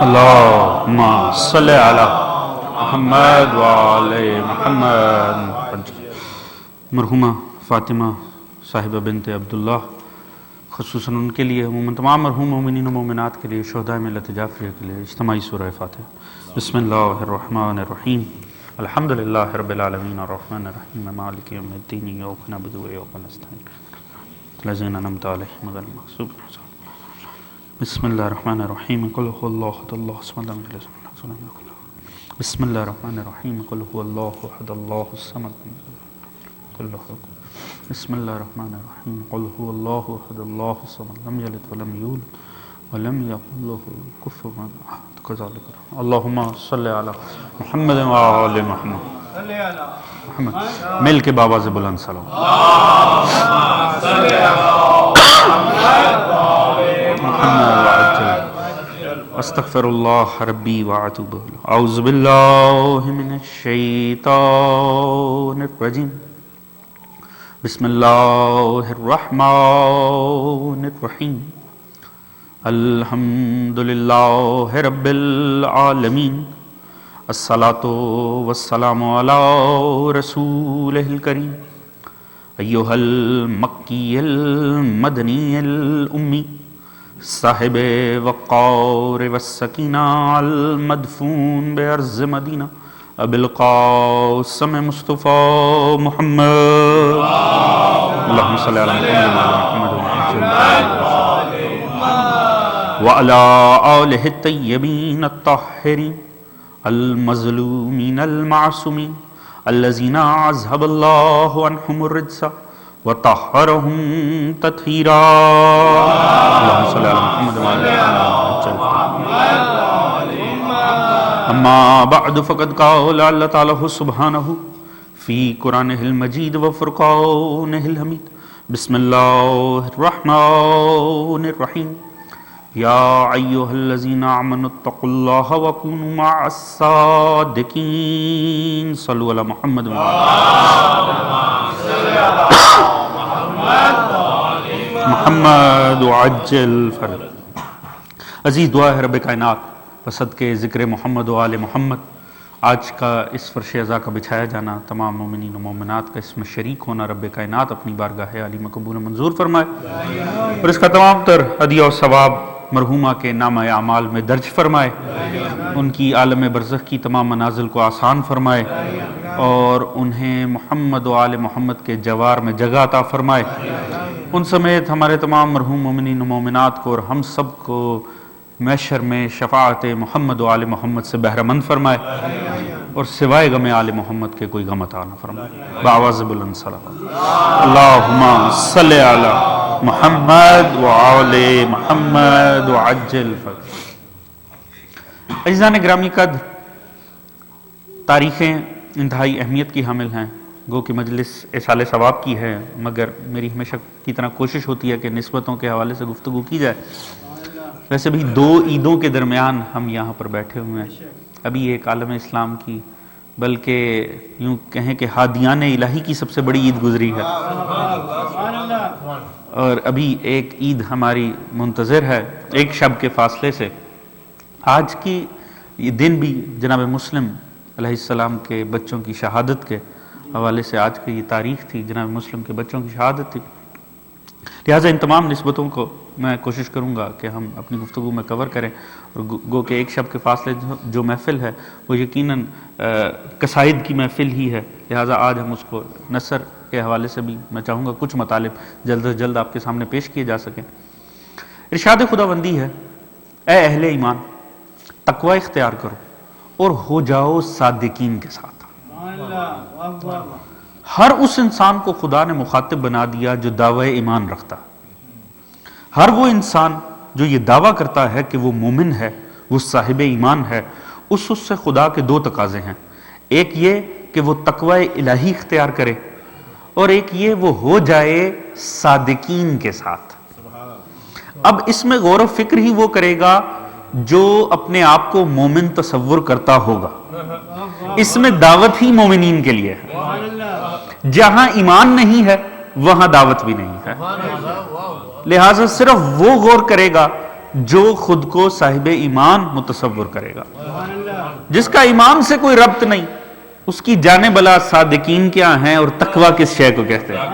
اللہم صلی علی محمد وآل محمد. مرحومہ فاطمہ صاحبہ بنت عبداللہ، خصوصاً ان کے لیے، عموماً تمام مرحوم مومنین و مومنات کے لیے، شہداء ملت جعفریہ کے لیے اجتماعی سورہ فاتحہ. بسم اللہ الرحمن الرحیم. الحمد للہ رب العالمین الرحمن الرحیم مالک یوم الدین ایاک نعبد و ایاک نستعین الذین انعمت علیہم غیر المغضوب علیہم. بسم اللہ الرحمن الرحیم. قل هو اللہ احد اللہ الصمد لم یلد ولم یولد ولم یکن له. بسم اللہ الرحمن الرحیم. قل هو اللہ احد اللہ الصمد لم یلد ولم یولد. بسم اللہ الرحمن الرحیم. قل هو اللہ احد اللہ الصمد لم یلد ولم یولد ولم یکن له کفوا احد. کذالک اللہم صلی علی محمد وآل محمد. مل کے بابا سے بلند سلام. استغفر اللہ ربی واتوب الیہ. اعوذ باللہ من الشیطان الرجیم. بسم اللہ الرحمن الرحیم. الحمد للہ رب العالمین. الصلاۃ والسلام علی رسولہ الکریم. ایہا المکی المدنی الامی صاحب وقار والسکینہ المدفون بارض مدینہ ابی القاسم مصطفیٰ محمد. اللہم صلی علی محمد وعلی آلہ الطیبین الطاہرین المظلومین المعصومین الذین اذھب اللہ عنہم الرجس وطہرہم تطہیرا. اللہم صلی علی محمد وعلی اما بعد فقد قال اللہ تعالی سبحانہ فی قرآنہ المجید وفرقانہ الحمید. بسم اللہ الرحمن الرحیم. یا ایہا الذین آمنوا اتقوا اللہ وکونوا مع الصادقین. صلوا علی محمد محمد وعجل فرج. عزیز دعا ہے رب کائنات بصدقے ذکر محمد و آل محمد، آج کا اس فرش ازا کا بچھایا جانا، تمام مومنین و مومنات کا اس میں شریک ہونا، رب کائنات اپنی بارگاہ عالی میں قبول و منظور فرمائے، اور اس کا تمام تر ہدیہ و ثواب مرحومہ کے نامہ اعمال میں درج فرمائے، ان کی عالم برزخ کی تمام منازل کو آسان فرمائے، اور انہیں محمد و آل محمد کے جوار میں جگہ عطا فرمائے. ان سمیت ہمارے تمام مرحوم مومنین و مومنات کو اور ہم سب کو محشر میں شفاعت محمد و آل محمد سے بہرہ مند فرمائے، اور سوائے غم آل محمد کے کوئی غم عطا نہ فرمائے. بآواز بلند سلام. اللہم صلی علی محمد وآل محمد وعجل فرج. عزیزان گرامی قدر، تاریخیں انتہائی اہمیت کی حامل ہیں. گو کہ مجلس اصال ثواب کی ہے، مگر میری ہمیشہ کی طرح کوشش ہوتی ہے کہ نسبتوں کے حوالے سے گفتگو کی جائے. ویسے بھی دو عیدوں کے درمیان ہم یہاں پر بیٹھے ہوئے ہیں. ابھی ایک عالم اسلام کی، بلکہ یوں کہیں کہ ہادیان الہی کی سب سے بڑی عید گزری ہے، اور ابھی ایک عید ہماری منتظر ہے ایک شب کے فاصلے سے. آج کی یہ دن بھی جناب مسلم علیہ السلام کے بچوں کی شہادت کے حوالے سے آج کی یہ تاریخ تھی، جناب مسلم کے بچوں کی شہادت تھی. لہٰذا ان تمام نسبتوں کو میں کوشش کروں گا کہ ہم اپنی گفتگو میں کور کریں، اور گو کہ ایک شب کے فاصلے جو محفل ہے وہ یقیناً قصائد کی محفل ہی ہے. لہٰذا آج ہم اس کو نثر کے حوالے سے بھی میں چاہوں گا کچھ مطالب جلد از جلد آپ کے سامنے پیش کیے جا سکیں. ارشاد خداوندی ہے، اے اہل ایمان تقوی اختیار کرو اور ہو جاؤ صادقین کے ساتھ. ہر اس انسان کو خدا نے مخاطب بنا دیا جو دعوی ایمان رکھتا. ہر وہ انسان جو یہ دعویٰ کرتا ہے کہ وہ مومن ہے، وہ صاحب ایمان ہے، اس سے خدا کے دو تقاضے ہیں. ایک یہ کہ وہ تقوی الہی اختیار کرے، اور ایک یہ وہ ہو جائے صادقین کے ساتھ. اب اس میں غور و فکر ہی وہ کرے گا جو اپنے آپ کو مومن تصور کرتا ہوگا. اس میں دعوت ہی مومنین کے لیے ہے. جہاں ایمان نہیں ہے وہاں دعوت بھی نہیں ہے. لہٰذا صرف وہ غور کرے گا جو خود کو صاحب ایمان متصور کرے گا، جس کا ایمان سے کوئی ربط نہیں، اس کی جانے بلا صادقین کیا ہیں اور تقوی کس شے کو کہتے ہیں۔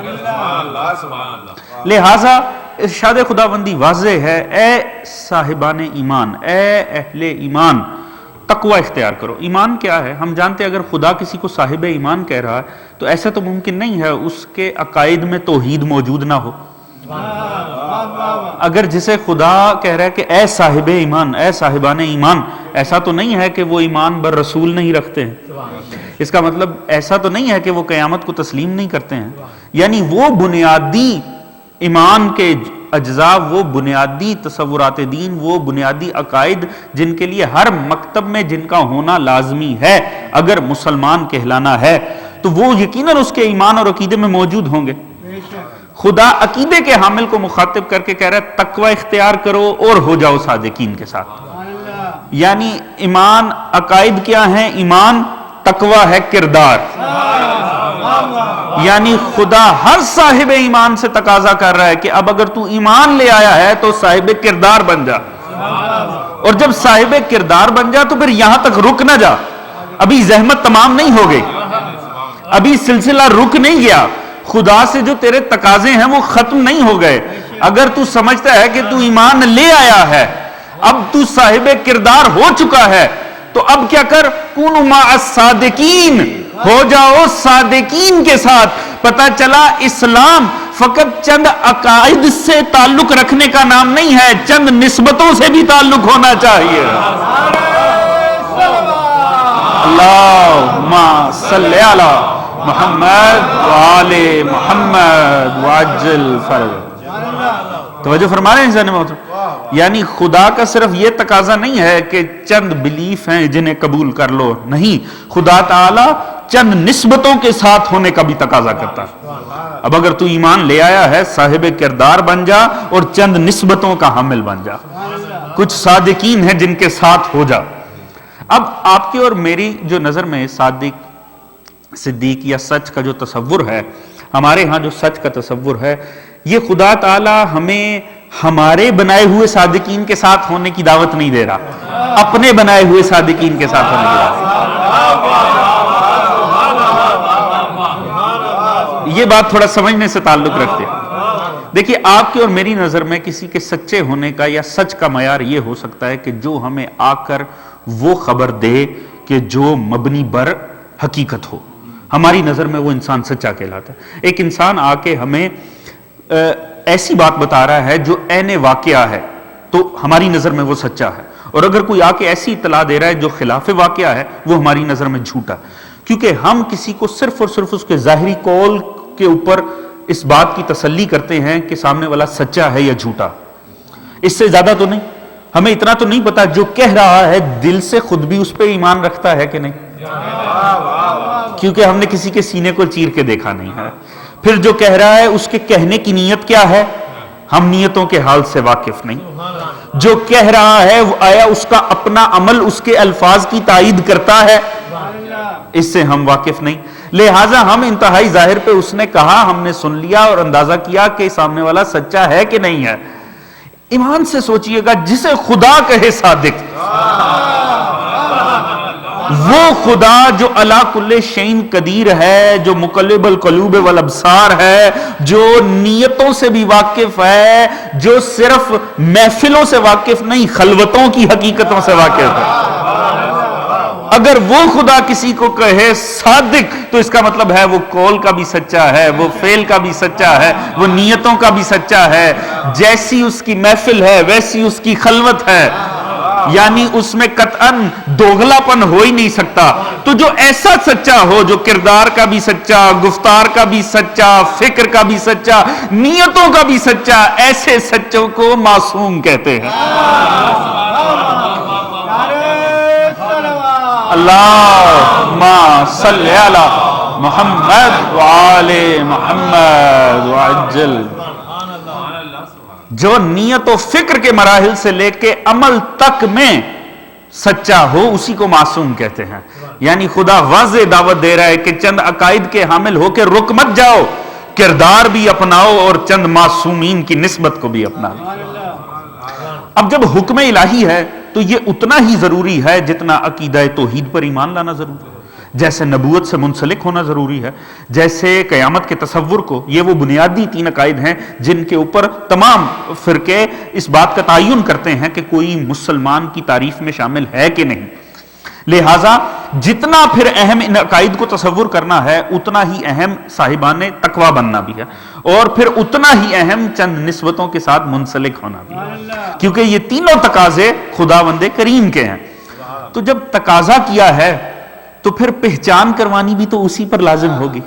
لہٰذا ارشاد خداوندی واضح ہے، اے صاحبان ایمان، اے اہل ایمان، تقوی اختیار کرو۔ ایمان کیا ہے؟ ہم جانتے ہیں اگر خدا کسی کو صاحب ایمان کہہ رہا ہے تو ایسا تو ممکن نہیں ہے اس کے عقائد میں توحید موجود نہ ہو۔ اگر جسے خدا کہہ رہا ہے کہ اے صاحب ایمان، اے صاحبان ایمان، ایسا تو نہیں ہے کہ وہ ایمان بر رسول نہیں رکھتے ہیں۔ اس کا مطلب ایسا تو نہیں ہے کہ وہ قیامت کو تسلیم نہیں کرتے ہیں۔ یعنی وہ بنیادی ایمان کے اجزاء، وہ بنیادی تصورات دین، وہ بنیادی عقائد جن کے لیے ہر مکتب میں جن کا ہونا لازمی ہے اگر مسلمان کہلانا ہے، تو وہ یقیناً اس کے ایمان اور عقیدے میں موجود ہوں گے۔ خدا عقیدے کے حامل کو مخاطب کر کے کہہ رہا ہے تقوی اختیار کرو اور ہو جاؤ صادقین کے ساتھ۔ یعنی ایمان عقائد کیا ہیں؟ ایمان، تقوی ہے کردار۔ یعنی خدا ہر صاحب ایمان سے تقاضا کر رہا ہے کہ اب اگر تو ایمان لے آیا ہے تو صاحب کردار بن جا، اور جب صاحب کردار بن جا تو پھر یہاں تک رک نہ جا، ابھی زحمت تمام نہیں ہو گئی، ابھی سلسلہ رک نہیں گیا، خدا سے جو تیرے تقاضے ہیں وہ ختم نہیں ہو گئے۔ اگر تو سمجھتا ہے کہ تو ایمان لے آیا ہے، اب تو صاحب کردار ہو چکا ہے، تو اب کیا کر؟ کونوا مع الصادقین، ہو جاؤ صادقین کے ساتھ۔ پتہ چلا اسلام فقط چند عقائد سے تعلق رکھنے کا نام نہیں ہے، چند نسبتوں سے بھی تعلق ہونا چاہیے۔ اللہم صلی علی محمد وآل محمد وعجل فرج۔ توجہ فرما رہے ہیں انسان محترم؟ یعنی خدا کا صرف یہ تقاضا نہیں ہے کہ چند بلیف ہیں جنہیں قبول کر لو، نہیں، خدا تعالی چند نسبتوں کے ساتھ ہونے کا بھی تقاضا کرتا ہے۔ اب اگر تو ایمان لے آیا ہے، صاحب کردار بن جا اور چند نسبتوں کا حامل بن جا، کچھ صادقین ہیں جن کے ساتھ ہو جا۔ اب آپ کی اور میری جو نظر میں صادق، صدیق یا سچ کا جو تصور ہے، ہمارے ہاں جو سچ کا تصور ہے، یہ خدا تعالی ہمیں ہمارے بنائے ہوئے صادقین کے ساتھ ہونے کی دعوت نہیں دے رہا، اپنے بنائے ہوئے صادقین کے ساتھ ہونے کی دعوت۔ یہ بات تھوڑا سمجھنے سے تعلق رکھتے ہیں۔ دیکھیے، آپ کی اور میری نظر میں کسی کے سچے ہونے کا یا سچ کا معیار یہ ہو سکتا ہے کہ جو ہمیں آ کر وہ خبر دے کہ جو مبنی بر حقیقت ہو۔ ہماری نظر میں وہ انسان سچا کہلاتا ہے۔ ایک انسان آ کے ہمیں ایسی بات بتا رہا ہے جو عین واقعہ ہے تو ہماری نظر میں وہ سچا ہے، اور اگر کوئی آ کے ایسی اطلاع دے رہا ہے جو خلاف واقعہ ہے وہ ہماری نظر میں جھوٹا، کیونکہ ہم کسی کو صرف اور صرف اس کے ظاہری قول کے اوپر اس بات کی تسلی کرتے ہیں کہ سامنے والا سچا ہے یا جھوٹا، اس سے زیادہ تو نہیں۔ ہمیں اتنا تو نہیں پتا جو کہہ رہا ہے دل سے خود بھی اس پہ ایمان رکھتا ہے کہ نہیں، کیونکہ ہم نے کسی کے سینے کو چیر کے دیکھا نہیں ہے۔ پھر جو کہہ رہا ہے اس کے کہنے کی نیت کیا ہے، ہم نیتوں کے حال سے واقف نہیں۔ جو کہہ رہا ہے آیا اس کا اپنا عمل اس کے الفاظ کی تائید کرتا ہے، اس سے ہم واقف نہیں۔ لہٰذا ہم انتہائی ظاہر پہ اس نے کہا، ہم نے سن لیا اور اندازہ کیا کہ سامنے والا سچا ہے کہ نہیں ہے۔ ایمان سے سوچئے گا، جسے خدا کہے صادق، وہ خدا جو علی کل شیء قدیر ہے، جو مقلب القلوب والابصار ہے، جو نیتوں سے بھی واقف ہے، جو صرف محفلوں سے واقف نہیں خلوتوں کی حقیقتوں سے واقف ہے، اگر وہ خدا کسی کو کہے صادق تو اس کا مطلب ہے وہ قول کا بھی سچا ہے، وہ فعل کا بھی سچا ہے، وہ نیتوں کا بھی سچا ہے۔ جیسی اس کی محفل ہے ویسی اس کی خلوت ہے، یعنی اس میں قطعاً دوغلا پن ہو ہی نہیں سکتا۔ تو جو ایسا سچا ہو، جو کردار کا بھی سچا، گفتار کا بھی سچا، فکر کا بھی سچا، نیتوں کا بھی سچا، ایسے سچوں کو معصوم کہتے ہیں۔ اللہم صلی علی محمد وآل محمد وعجل۔ جو نیت و فکر کے مراحل سے لے کے عمل تک میں سچا ہو اسی کو معصوم کہتے ہیں۔ یعنی خدا واضح دعوت دے رہا ہے کہ چند عقائد کے حامل ہو کے رک مت جاؤ، کردار بھی اپناؤ اور چند معصومین کی نسبت کو بھی اپناؤ۔ اب جب حکم الہی ہے تو یہ اتنا ہی ضروری ہے جتنا عقیدہ توحید پر ایمان لانا ضروری ہے، جیسے نبوت سے منسلک ہونا ضروری ہے، جیسے قیامت کے تصور کو، یہ وہ بنیادی 3 عقائد ہیں جن کے اوپر تمام فرقے اس بات کا تعین کرتے ہیں کہ کوئی مسلمان کی تعریف میں شامل ہے کہ نہیں۔ لہٰذا جتنا پھر اہم ان عقائد کو تصور کرنا ہے اتنا ہی اہم صاحبان تقویٰ بننا بھی ہے، اور پھر اتنا ہی اہم چند نسبتوں کے ساتھ منسلک ہونا بھی ہے، کیونکہ یہ تینوں تقاضے خداوند کریم کے ہیں۔ تو جب تقاضا کیا ہے تو پھر پہچان کروانی بھی تو اسی پر لازم ہوگی۔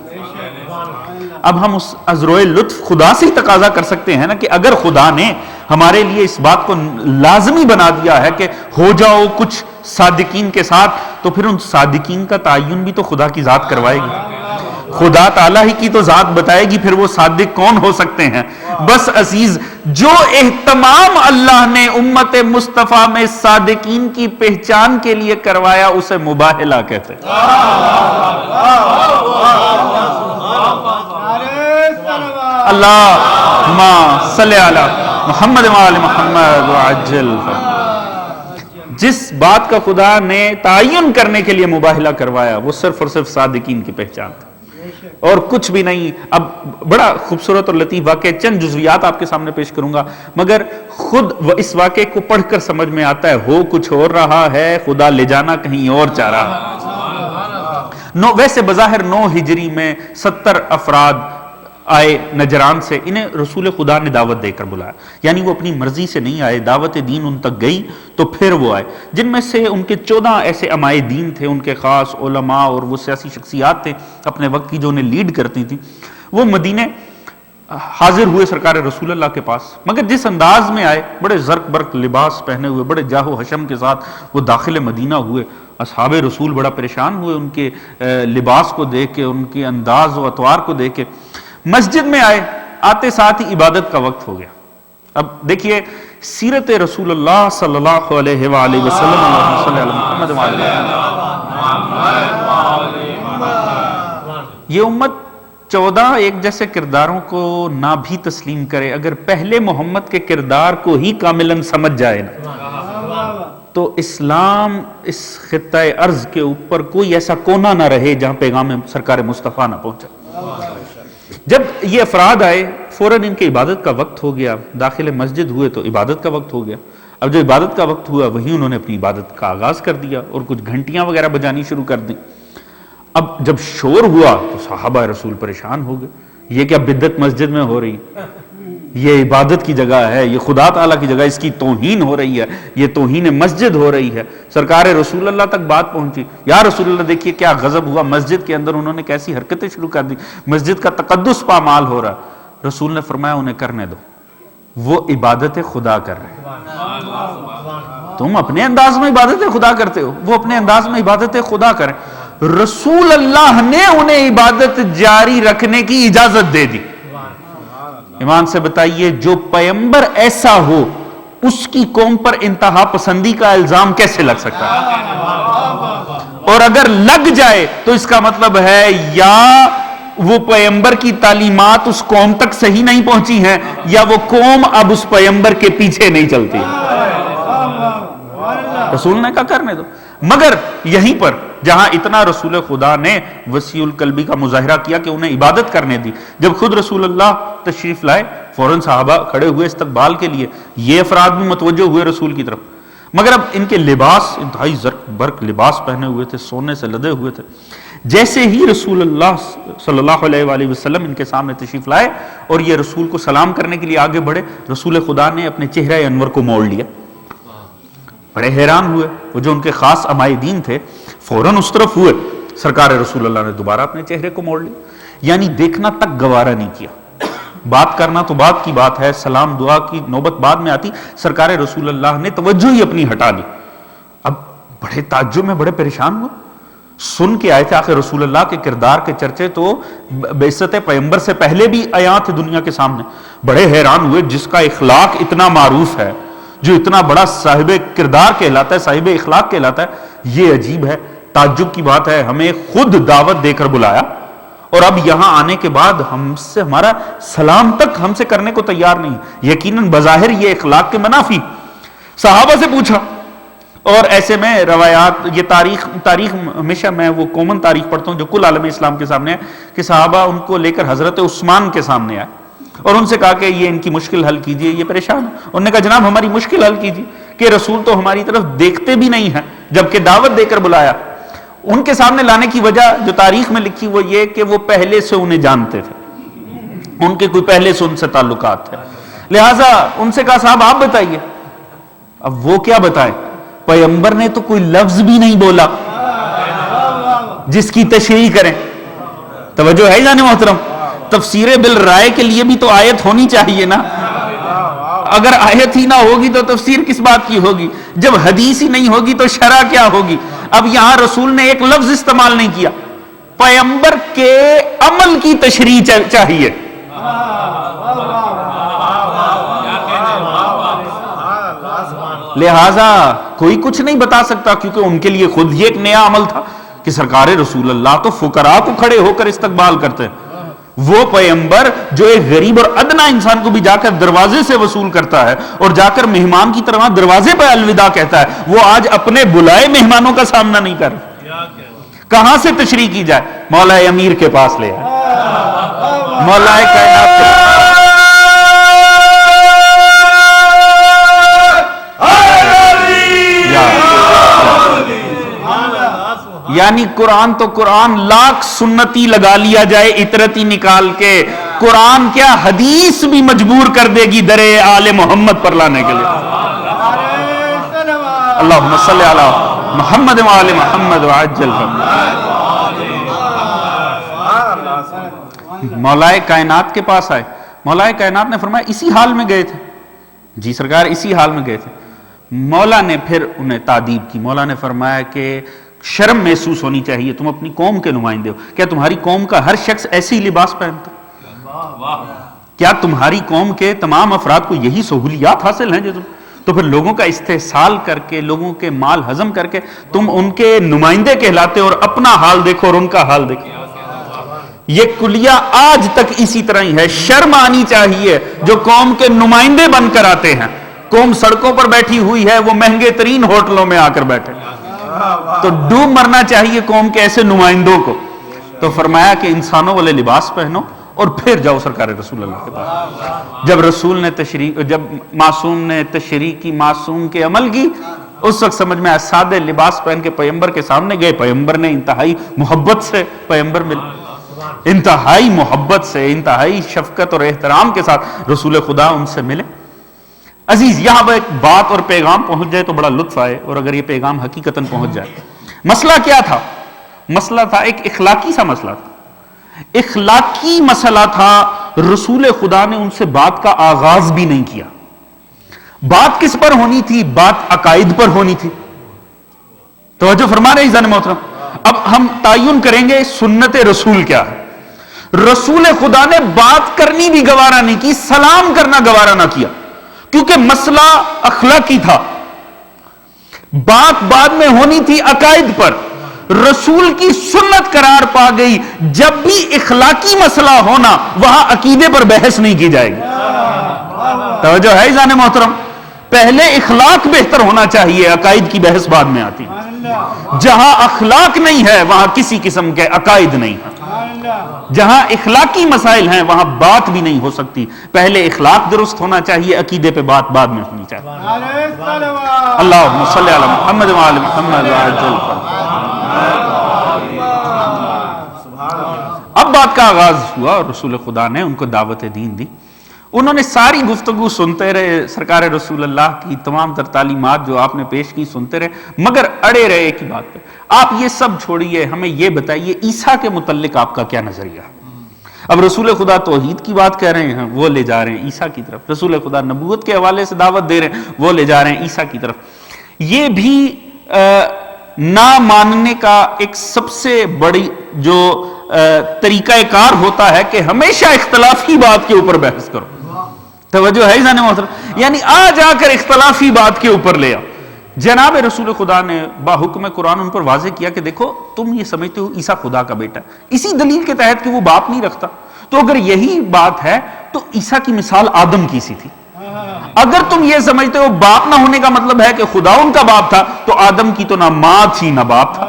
اب ہم اس عذرائے لطف خدا سے ہی تقاضا کر سکتے ہیں نا کہ اگر خدا نے ہمارے لیے اس بات کو لازمی بنا دیا ہے کہ ہو جاؤ کچھ صادقین کے ساتھ، تو پھر ان صادقین کا تعین بھی تو خدا کی ذات کروائے گی، خدا تعالیٰ ہی کی تو ذات بتائے گی پھر وہ صادق کون ہو سکتے ہیں۔ بس عزیز، جو اہتمام اللہ نے امت مصطفیٰ میں صادقین کی پہچان کے لیے کروایا اسے مباہلہ کہتے ہیں۔ اللہم صلی علی محمد وآل محمد وعجل فرج۔ جس بات کا خدا نے تعین کرنے کے لیے مباہلہ کروایا وہ صرف اور صرف صادقین کی پہچان تھی اور کچھ بھی نہیں۔ اب بڑا خوبصورت اور لطیف واقعہ، چند جزویات آپ کے سامنے پیش کروں گا، مگر خود اس واقعے کو پڑھ کر سمجھ میں آتا ہے ہو کچھ اور رہا ہے، خدا لے جانا کہیں اور چاہ رہا ہے۔ ویسے بظاہر 9 ہجری میں 70 افراد آئے نجران سے، انہیں رسول خدا نے دعوت دے کر بلایا، یعنی وہ اپنی مرضی سے نہیں آئے، دعوت دین ان تک گئی تو پھر وہ آئے، جن میں سے ان کے 14 ایسے امائے دین تھے، ان کے خاص علماء اور وہ سیاسی شخصیات تھے اپنے وقت کی جو انہیں لیڈ کرتی تھیں۔ وہ مدینے حاضر ہوئے سرکار رسول اللہ کے پاس، مگر جس انداز میں آئے، بڑے زرق برق لباس پہنے ہوئے، بڑے جاہ و حشم کے ساتھ وہ داخل مدینہ ہوئے۔ اصحاب رسول بڑا پریشان ہوئے ان کے لباس کو دیکھ کے، ان کے انداز و اطوار کو دیکھ کے۔ مسجد میں آئے، آتے ساتھ ہی عبادت کا وقت ہو گیا۔ اب دیکھیے سیرت رسول اللہ صلی اللہ علیہ وآلہ وسلم، اللہم صلی علی محمد وآلہ یہ امت 14 ایک جیسے کرداروں کو نہ بھی تسلیم کرے، اگر پہلے محمد کے کردار کو ہی کاملاً سمجھ جائے نا تو اسلام اس خطہ ارض کے اوپر کوئی ایسا کونا نہ رہے جہاں پیغام سرکار مصطفیٰ نہ پہنچا۔ جب یہ افراد آئے فوراً ان کے عبادت کا وقت ہو گیا، داخل مسجد ہوئے تو عبادت کا وقت ہو گیا۔ اب جو عبادت کا وقت ہوا وہیں انہوں نے اپنی عبادت کا آغاز کر دیا اور کچھ گھنٹیاں وغیرہ بجانی شروع کر دیں۔ اب جب شور ہوا تو صحابہ رسول پریشان ہو گئے، یہ کیا بدعت مسجد میں ہو رہی، یہ عبادت کی جگہ ہے، یہ خدا تعالیٰ کی جگہ، اس کی توہین ہو رہی ہے، یہ توہین مسجد ہو رہی ہے۔ سرکار رسول اللہ تک بات پہنچی، یا رسول اللہ دیکھیے کیا غضب ہوا، مسجد کے اندر انہوں نے کیسی حرکتیں شروع کر دی، مسجد کا تقدس پامال ہو رہا ہے۔ رسول نے فرمایا انہیں کرنے دو، وہ عبادت خدا کر رہے ہیں، تم اپنے انداز میں عبادت خدا کرتے ہو، وہ اپنے انداز میں عبادت خدا کریں۔ رسول اللہ نے انہیں عبادت جاری رکھنے کی اجازت دے دی۔ ایمان سے بتائیے جو پیغمبر ایسا ہو اس کی قوم پر انتہا پسندی کا الزام کیسے لگ سکتا ہے؟ اور اگر لگ جائے تو اس کا مطلب ہے یا وہ پیغمبر کی تعلیمات اس قوم تک صحیح نہیں پہنچی ہیں یا وہ قوم اب اس پیغمبر کے پیچھے نہیں چلتی۔ رسول نے کہا کرنے دو، مگر یہیں پر جہاں اتنا رسول خدا نے وسیع القلبی کا مظاہرہ کیا کہ انہیں عبادت کرنے دی، جب خود رسول اللہ تشریف لائے فوراً صحابہ کھڑے ہوئے استقبال کے لیے، یہ افراد بھی متوجہ ہوئے رسول کی طرف، مگر اب ان کے لباس انتہائی زرق برق لباس پہنے ہوئے تھے، سونے سے لدے ہوئے تھے۔ جیسے ہی رسول اللہ صلی اللہ علیہ وآلہ وسلم ان کے سامنے تشریف لائے اور یہ رسول کو سلام کرنے کے لیے آگے بڑھے، رسول خدا نے اپنے چہرہ انور کو موڑ لیا۔ بڑے حیران ہوئے، وہ جو ان کے خاص امائے دین تھے فوراً اس طرف ہوئے، سرکار رسول اللہ نے دوبارہ اپنے چہرے کو موڑ لیا، یعنی دیکھنا تک گوارا نہیں کیا۔ بات کرنا تو بات کی بات ہے، سلام دعا کی نوبت بعد میں آتی، سرکار رسول اللہ نے توجہ ہی اپنی ہٹا لی۔ اب بڑے تعجب میں بڑے پریشان ہوئے، سن کے آئے تھے آخر رسول اللہ کے کردار کے چرچے تو بعثت پیغمبر سے پہلے بھی آیا تھے دنیا کے سامنے، بڑے حیران ہوئے جس کا اخلاق اتنا معروف ہے، جو اتنا بڑا صاحب کردار کہلاتا ہے، صاحب اخلاق کہلاتا ہے، یہ عجیب ہے، تعجب کی بات ہے، ہمیں خود دعوت دے کر بلایا اور اب یہاں آنے کے بعد ہم سے ہمارا سلام تک ہم سے کرنے کو تیار نہیں، یقیناً بظاہر یہ اخلاق کے منافی۔ صحابہ سے پوچھا، اور ایسے میں روایات، یہ تاریخ ہمیشہ میں وہ کومن تاریخ پڑھتا ہوں جو کل عالم اسلام کے سامنے ہے، کہ صحابہ ان کو لے کر حضرت عثمان کے سامنے آئے اور ان سے کہا کہ یہ ان کی مشکل حل کیجئے، یہ پریشان ہے۔ انہوں نے کہا جناب ہماری مشکل حل کیجئے، کہ رسول تو ہماری طرف دیکھتے بھی نہیں ہیں جبکہ دعوت دے کر بلایا۔ ان کے سامنے لانے کی وجہ جو تاریخ میں لکھی وہ یہ کہ وہ پہلے سے انہیں جانتے تھے، ان کے کوئی پہلے سے ان سے تعلقات تھے، لہٰذا ان سے کہا صاحب آپ بتائیے۔ اب وہ کیا بتائیں، پیغمبر نے تو کوئی لفظ بھی نہیں بولا جس کی تشریح کریں۔ توجہ ہے جانے محترم، تفسیر بالرائے کے لیے بھی تو آیت ہونی چاہیے نا، اگر آیت ہی نہ ہوگی تو تفسیر کس بات کی ہوگی، جب حدیث ہی نہیں ہوگی تو شرع کیا ہوگی۔ اب یہاں رسول نے ایک لفظ استعمال نہیں کیا، پیغمبر کے عمل کی تشریح چاہیے۔ لہٰذا کوئی کچھ نہیں بتا سکتا، کیونکہ ان کے لیے خود یہ ایک نیا عمل تھا کہ سرکار رسول اللہ تو فقراء کو کھڑے ہو کر استقبال کرتے ہیں، وہ پیغمبر جو ایک غریب اور ادنا انسان کو بھی جا کر دروازے سے وصول کرتا ہے اور جا کر مہمان کی طرح دروازے پہ الوداع کہتا ہے، وہ آج اپنے بلائے مہمانوں کا سامنا نہیں کر رہا۔ کہاں سے تشریح کی جائے؟ مولا امیر کے پاس لے آئے، مولا کائنات کے پاس۔ یعنی قرآن تو قرآن، لاکھ سنتی لگا لیا جائے عطرتی نکال کے، قرآن کیا حدیث بھی مجبور کر دے گی درے آل محمد پر لانے کے لیے۔ اللہم صلی علی محمد وآل محمد وعجل مولا کائنات کے پاس آئے، مولا کائنات نے فرمایا اسی حال میں گئے تھے؟ جی سرکار اسی حال میں گئے تھے۔ مولا نے پھر انہیں تعدیب کی، مولا نے فرمایا کہ شرم محسوس ہونی چاہیے، تم اپنی قوم کے نمائندے ہو، کیا تمہاری قوم کا ہر شخص ایسے ہی لباس پہنتا؟ کیا تمہاری قوم کے تمام افراد کو یہی سہولیات حاصل ہیں جو تو پھر لوگوں کا استحصال کر کے، لوگوں کے مال ہضم کر کے تم ان کے نمائندے کہلاتے اور اپنا حال دیکھو اور ان کا حال دیکھو۔ یہ کلیہ آج تک اسی طرح ہی ہے۔ شرم آنی چاہیے جو قوم کے نمائندے بن کر آتے ہیں، قوم سڑکوں پر بیٹھی ہوئی ہے، وہ مہنگے ترین ہوٹلوں میں آ کر بیٹھے، تو ڈوب مرنا چاہیے قوم کے ایسے نمائندوں کو۔ تو فرمایا کہ انسانوں والے لباس پہنو اور پھر جاؤ سرکار رسول اللہ کے پاس۔ جب رسول نے جب معصوم نے تشریح کی، معصوم کے عمل کی، اس وقت سمجھ میں آیا، سادے لباس پہن کے پیغمبر کے سامنے گئے، پیغمبر نے انتہائی محبت سے پیغمبر مل، انتہائی محبت سے، انتہائی شفقت اور احترام کے ساتھ رسول خدا ان سے ملے۔ عزیز یہاں پر ایک بات اور پیغام پہنچ جائے تو بڑا لطف آئے، اور اگر یہ پیغام حقیقتاً پہنچ جائے۔ مسئلہ کیا تھا؟ مسئلہ تھا ایک اخلاقی سا مسئلہ تھا، اخلاقی مسئلہ تھا۔ رسول خدا نے ان سے بات کا آغاز بھی نہیں کیا۔ بات کس پر ہونی تھی؟ بات عقائد پر ہونی تھی۔ توجہ فرما رہے عزیزان محترم، اب ہم تعین کریں گے سنت رسول کیا ہے۔ رسول خدا نے بات کرنی بھی گوارا نہیں کی، سلام کرنا گوارا نہ کیا، کیونکہ مسئلہ اخلاقی تھا۔ بات بعد میں ہونی تھی عقائد پر، رسول کی سنت قرار پا گئی، جب بھی اخلاقی مسئلہ ہونا وہاں عقیدے پر بحث نہیں کی جائے گی۔ توجہ ہے عزیزان محترم، پہلے اخلاق بہتر ہونا چاہیے، عقائد کی بحث بعد میں آتی ہے۔ جہاں اخلاق نہیں ہے وہاں کسی قسم کے عقائد نہیں ہے، جہاں اخلاقی مسائل ہیں وہاں بات بھی نہیں ہو سکتی۔ پہلے اخلاق درست ہونا چاہیے، عقیدے پہ بات بعد میں ہونی چاہیے۔ اللہم صلی علی محمد وآل محمد وعجل اب بات کا آغاز ہوا اور رسول خدا نے ان کو دعوت دین دی۔ انہوں نے ساری گفتگو سنتے رہے، سرکار رسول اللہ کی تمام تر تعلیمات جو آپ نے پیش کی سنتے رہے، مگر اڑے رہے ایک ہی بات پہ، آپ یہ سب چھوڑیے، ہمیں یہ بتائیے عیسیٰ کے متعلق آپ کا کیا نظریہ ہے؟ اب رسول خدا توحید کی بات کہہ رہے ہیں، وہ لے جا رہے ہیں عیسیٰ کی طرف۔ رسول خدا نبوت کے حوالے سے دعوت دے رہے ہیں، وہ لے جا رہے ہیں عیسیٰ کی طرف۔ یہ بھی نہ ماننے کا ایک سب سے بڑی جو طریقہ کار ہوتا ہے کہ ہمیشہ اختلافی بات کے اوپر بحث کرو۔ توجہ ہے عزیزان محترم، یعنی آ جا کر اختلافی بات کے اوپر لے آؤ۔ جناب رسول خدا نے باحکم قرآن ان پر واضح کیا کہ دیکھو تم یہ سمجھتے ہو عیسیٰ خدا کا بیٹا ہے، اسی دلیل کے تحت کہ وہ باپ نہیں رکھتا، تو اگر یہی بات ہے تو عیسیٰ کی مثال آدم کی سی تھی۔ اگر تم یہ سمجھتے ہو باپ نہ ہونے کا مطلب ہے کہ خدا ان کا باپ تھا، تو آدم کی تو نہ ماں تھی نہ باپ تھا.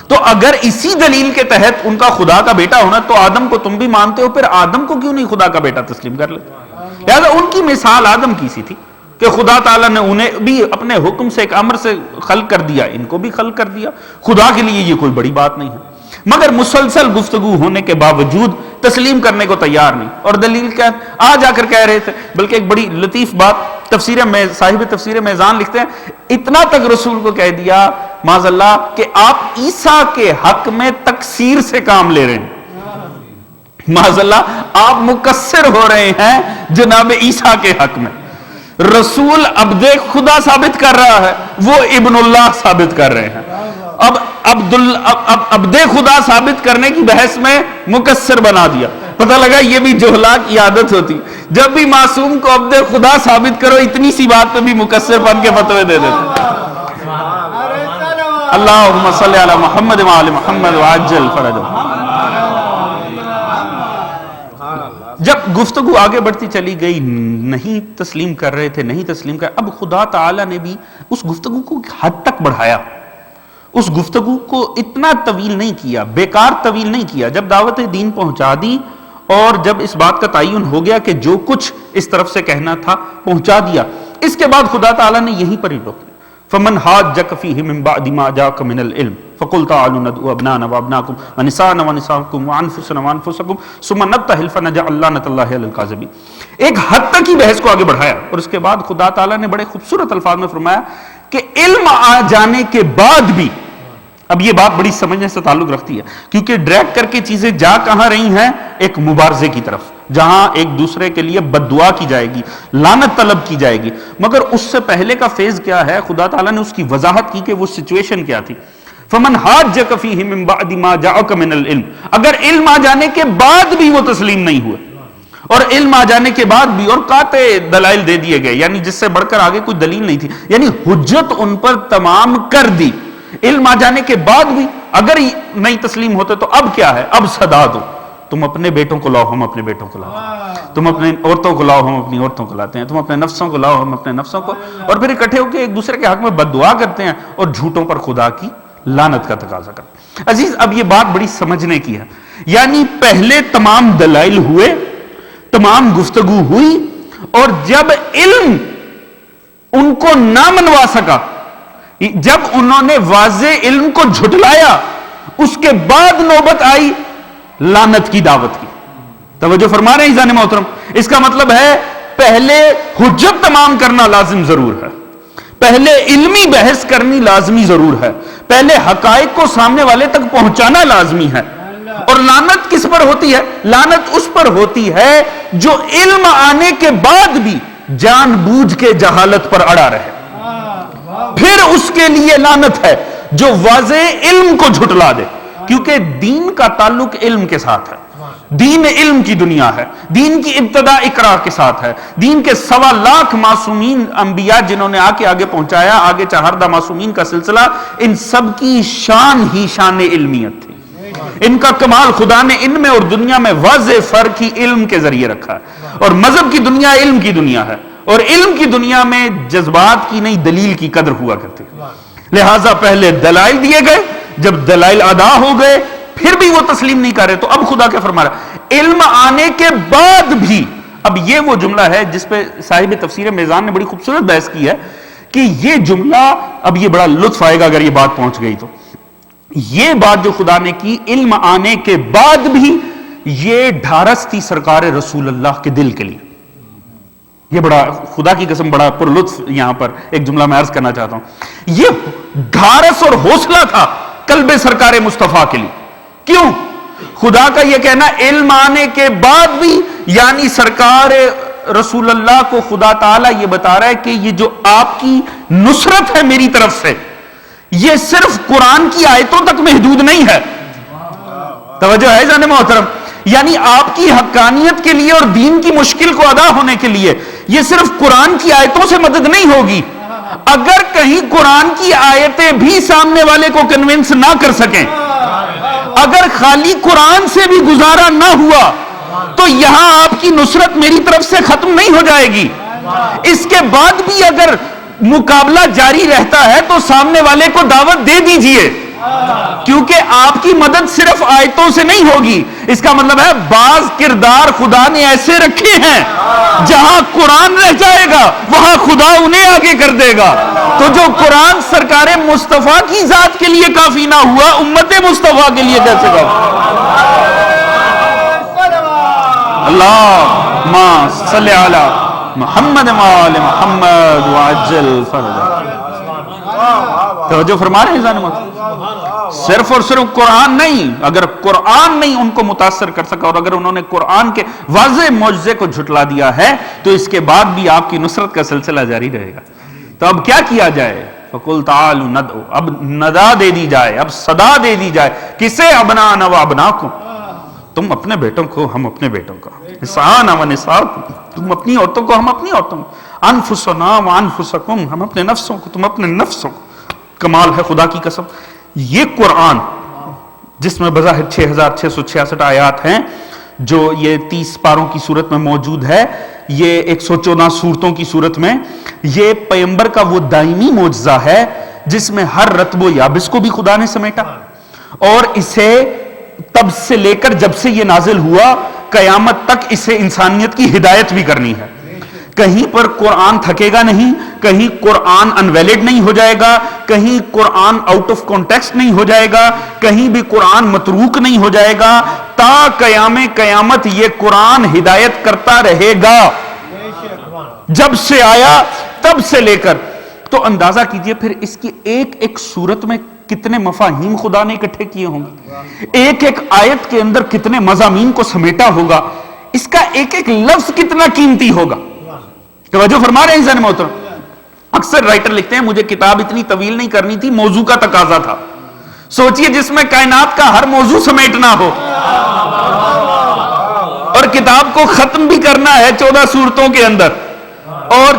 تو اگر اسی دلیل کے تحت ان کا خدا کا بیٹا ہونا، تو آدم کو تم بھی مانتے ہو، پھر آدم کو کیوں نہیں خدا کا بیٹا تسلیم کر لیتے؟ لہذا ان کی مثال آدم کی سی تھی کہ خدا تعالیٰ نے انہیں بھی اپنے حکم سے ایک امر سے خلق کر دیا، ان کو بھی خلق کر دیا. خدا کے لیے یہ کوئی بڑی بات نہیں ہے، مگر مسلسل گفتگو ہونے کے باوجود تسلیم کرنے کو تیار نہیں. اور دلیل کیا آ جا کر کہہ رہے تھے، بلکہ ایک بڑی لطیف بات صاحب تفسیر میزان لکھتے ہیں، اتنا تک رسول کو کہہ دیا معاذ اللہ کہ آپ عیسیٰ کے حق میں تقصیر سے کام لے رہے ہیں. معاذ اللہ آپ مقصر ہو رہے ہیں جناب عیسیٰ کے حق میں. رسول عبد خدا ثابت کر رہا ہے، وہ ابن اللہ ثابت کر رہے ہیں. اب عبد خدا ثابت کرنے کی بحث میں مقصر بنا دیا. پتہ لگا یہ بھی جہلا کی عادت ہوتی، جب بھی معصوم کو عبد خدا ثابت کرو اتنی سی بات پہ بھی مقصر بن کے فتوے دے دیتے. اللہم صلی علی محمد وعلی محمد وعجل فرجهم. جب گفتگو آگے بڑھتی چلی گئی، نہیں تسلیم کر رہے تھے، نہیں تسلیم کر، اب خدا تعالیٰ نے بھی اس گفتگو کو حد تک بڑھایا. اس گفتگو کو اتنا طویل نہیں کیا، بیکار طویل نہیں کیا. جب دعوت دین پہنچا دی اور جب اس بات کا تعین ہو گیا کہ جو کچھ اس طرف سے کہنا تھا پہنچا دیا، اس کے بعد خدا تعالیٰ نے یہیں پر ہی روک دیا. فمن حاجک فیہ من بعد ما جاءک من العلم فقل تعالوا ندعو ابناءنا وابناءکم ونساءنا ونساءکم وانفسنا وانفسکم ثم نبتہل فنجعل لعنۃ اللہ علی الکاذبین. ایک حد تک ہی بحث کو آگے بڑھایا اور اس کے بعد خدا تعالیٰ نے بڑے خوبصورت الفاظ میں فرمایا کہ علم آ جانے کے بعد بھی، اب یہ بات بڑی سمجھنے سے تعلق رکھتی ہے کیونکہ ڈریگ کر کے چیزیں جا کہاں رہی ہیں، ایک مبارزے کی طرف، جہاں ایک دوسرے کے لیے بد دعا کی جائے گی، لعنت طلب کی جائے گی. مگر اس سے پہلے کا فیز کیا ہے، خدا تعالیٰ نے اس کی وضاحت کی کہ وہ سچویشن کیا تھی. فمن حاجک فیہ من بعد ما جاءک من العلم، اگر علم آ جانے کے بعد بھی وہ تسلیم نہیں ہوئے، اور علم آ جانے کے بعد بھی اور قاطع دلائل دے دیے گئے، یعنی جس سے بڑھ کر آگے کوئی دلیل نہیں تھی، یعنی حجت ان پر تمام کر دی. علم آ جانے کے بعد بھی اگر نہیں تسلیم ہوتے تو اب کیا ہے، اب صدا دو، تم اپنے بیٹوں کو لاؤ ہم اپنے بیٹوں کو لاتے ہیں، تم اپنے عورتوں کو لاؤ ہم اپنی عورتوں کو لاتے ہیں، تم اپنے نفسوں کو لاؤ ہم اپنے نفسوں کو، اور پھر اکٹھے ہو کے ایک دوسرے کے حق میں بد دعا کرتے ہیں اور جھوٹوں پر خدا کی لعنت کا تقاضا کرتے ہیں. عزیز اب یہ بات بڑی سمجھنے کی ہے، یعنی پہلے تمام دلائل ہوئے، تمام گفتگو ہوئی، اور جب علم ان کو نہ منوا سکا، جب انہوں نے واضح علم کو جھٹلایا، اس کے بعد نوبت آئی لعنت کی دعوت کی. توجہ فرما رہے ہیں عزیزان محترم؟ اس کا مطلب ہے پہلے حجت تمام کرنا لازم ضرور ہے، پہلے علمی بحث کرنی لازمی ضرور ہے، پہلے حقائق کو سامنے والے تک پہنچانا لازمی ہے. اور لعنت کس پر ہوتی ہے؟ لعنت اس پر ہوتی ہے جو علم آنے کے بعد بھی جان بوجھ کے جہالت پر اڑا رہے. پھر اس کے لیے لعنت ہے جو واضح علم کو جھٹلا دے، کیونکہ دین کا تعلق علم کے ساتھ ہے. دین علم کی دنیا ہے، دین کی ابتدا اقرا کے ساتھ ہے. دین کے 1.25 لاکھ معصومین انبیاء جنہوں نے آگے پہنچایا، آگے چہاردہ معصومین کا سلسلہ، ان سب کی شان ہی شان علمیت تھی. ان کا کمال خدا نے ان میں اور دنیا میں واضح فرق ہی علم کے ذریعے رکھا ہے. اور مذہب کی دنیا علم کی دنیا ہے، اور علم کی دنیا میں جذبات کی نہیں دلیل کی قدر ہوا کرتی. لہٰذا پہلے دلائل دیے گئے، جب دلائل ادا ہو گئے پھر بھی وہ تسلیم نہیں کر رہے، تو اب خدا کیا فرما رہا ہے؟ علم آنے کے بعد بھی. اب یہ وہ جملہ ہے جس پہ صاحب تفسیر میزان نے بڑی خوبصورت بحث کی ہے کہ یہ جملہ، اب یہ بڑا لطف آئے گا اگر یہ بات پہنچ گئی تو. یہ بات جو خدا نے کی علم آنے کے بعد بھی، یہ ڈھارس تھی سرکار رسول اللہ کے دل کے لیے. یہ بڑا خدا کی قسم بڑا پر لطف یہاں پر ایک جملہ میں عرض کرنا چاہتا ہوں. یہ ڈھارس اور حوصلہ تھا قلب سرکار مصطفیٰ کے لیے. کیوں؟ خدا کا یہ کہنا علم آنے کے بعد بھی، یعنی سرکار رسول اللہ کو خدا تعالیٰ یہ بتا رہا ہے کہ یہ جو آپ کی نصرت ہے میری طرف سے، یہ صرف قرآن کی آیتوں تک محدود نہیں ہے. توجہ ہے جانے محترم؟ یعنی آپ کی حقانیت کے لیے اور دین کی مشکل کو ادا ہونے کے لیے یہ صرف قرآن کی آیتوں سے مدد نہیں ہوگی. اگر کہیں قرآن کی آیتیں بھی سامنے والے کو کنونس نہ کر سکیں، اگر خالی قرآن سے بھی گزارا نہ ہوا، تو یہاں آپ کی نصرت میری طرف سے ختم نہیں ہو جائے گی. اس کے بعد بھی اگر مقابلہ جاری رہتا ہے تو سامنے والے کو دعوت دے دیجئے، کیونکہ آپ کی مدد صرف آیتوں سے نہیں ہوگی. اس کا مطلب ہے بعض کردار خدا نے ایسے رکھے ہیں جہاں قرآن رہ جائے گا وہاں خدا انہیں آگے کر دے گا. تو جو قرآن سرکار مصطفیٰ کی ذات کے لیے کافی نہ ہوا، امت مصطفیٰ کے لیے کیسے کافی؟ اللہم صلی علی محمد وآل محمد وعجل فرجہ. توجہ فرما رہے ہیں زان محمد؟ صرف اور صرف قرآن نہیں، اگر قرآن نہیں ان کو متاثر کر سکا اور اگر انہوں نے قرآن کے واضح معجزے کو جھٹلا دیا ہے تو اس کے بعد بھی آپ کی نصرت کا سلسلہ جاری رہے گا. تو اب کیا کیا جائے؟ فَقُلْ تَعَالُوا نَدْعُوا، اب ندا دے دی جائے، اب صدا دے دی جائے. کسے؟ ابنانا و ابناکم، تم اپنے بیٹوں کو ہم اپنے بیٹوں کو، نساءنا و نساءکم، تم اپنی عورتوں کو ہم اپنی عورتوں کو، انفسنا و انفسکم، ہم اپنے نفسوں کو تم اپنے نفسوں کو. کمال ہے خدا کی قسم. یہ قرآن جس میں بظاہر 6666 آیات ہیں، جو یہ 30 پاروں کی صورت میں موجود ہے، یہ 114 سورتوں کی صورت میں، یہ پیغمبر کا وہ دائمی معجزہ ہے جس میں ہر رتب و یابس کو بھی خدا نے سمیٹا، اور اسے تب سے لے کر جب سے یہ نازل ہوا قیامت تک اسے انسانیت کی ہدایت بھی کرنی ہے. کہیں پر قرآن تھکے گا نہیں، کہیں قرآن انویلڈ نہیں ہو جائے گا، کہیں قرآن آؤٹ آف کانٹیکسٹ نہیں ہو جائے گا، کہیں بھی قرآن متروک نہیں ہو جائے گا. تا قیام قیامت یہ قرآن ہدایت کرتا رہے گا، جب سے آیا تب سے لے کر. تو اندازہ کیجئے پھر اس کی ایک ایک صورت میں کتنے مفاہیم خدا نے اکٹھے کیے ہوں گے، ایک ایک آیت کے اندر کتنے مضامین کو سمیٹا ہوگا، اس کا ایک ایک لفظ کتنا قیمتی ہوگا. توجہ فرما رہے ہیں انسان محترم؟ اکثر رائٹر لکھتے ہیں مجھے کتاب اتنی طویل نہیں کرنی تھی، موضوع کا تقاضا تھا. سوچئے جس میں کائنات کا ہر موضوع سمیٹنا ہو اور کتاب کو ختم بھی کرنا ہے 14 سورتوں کے اندر، اور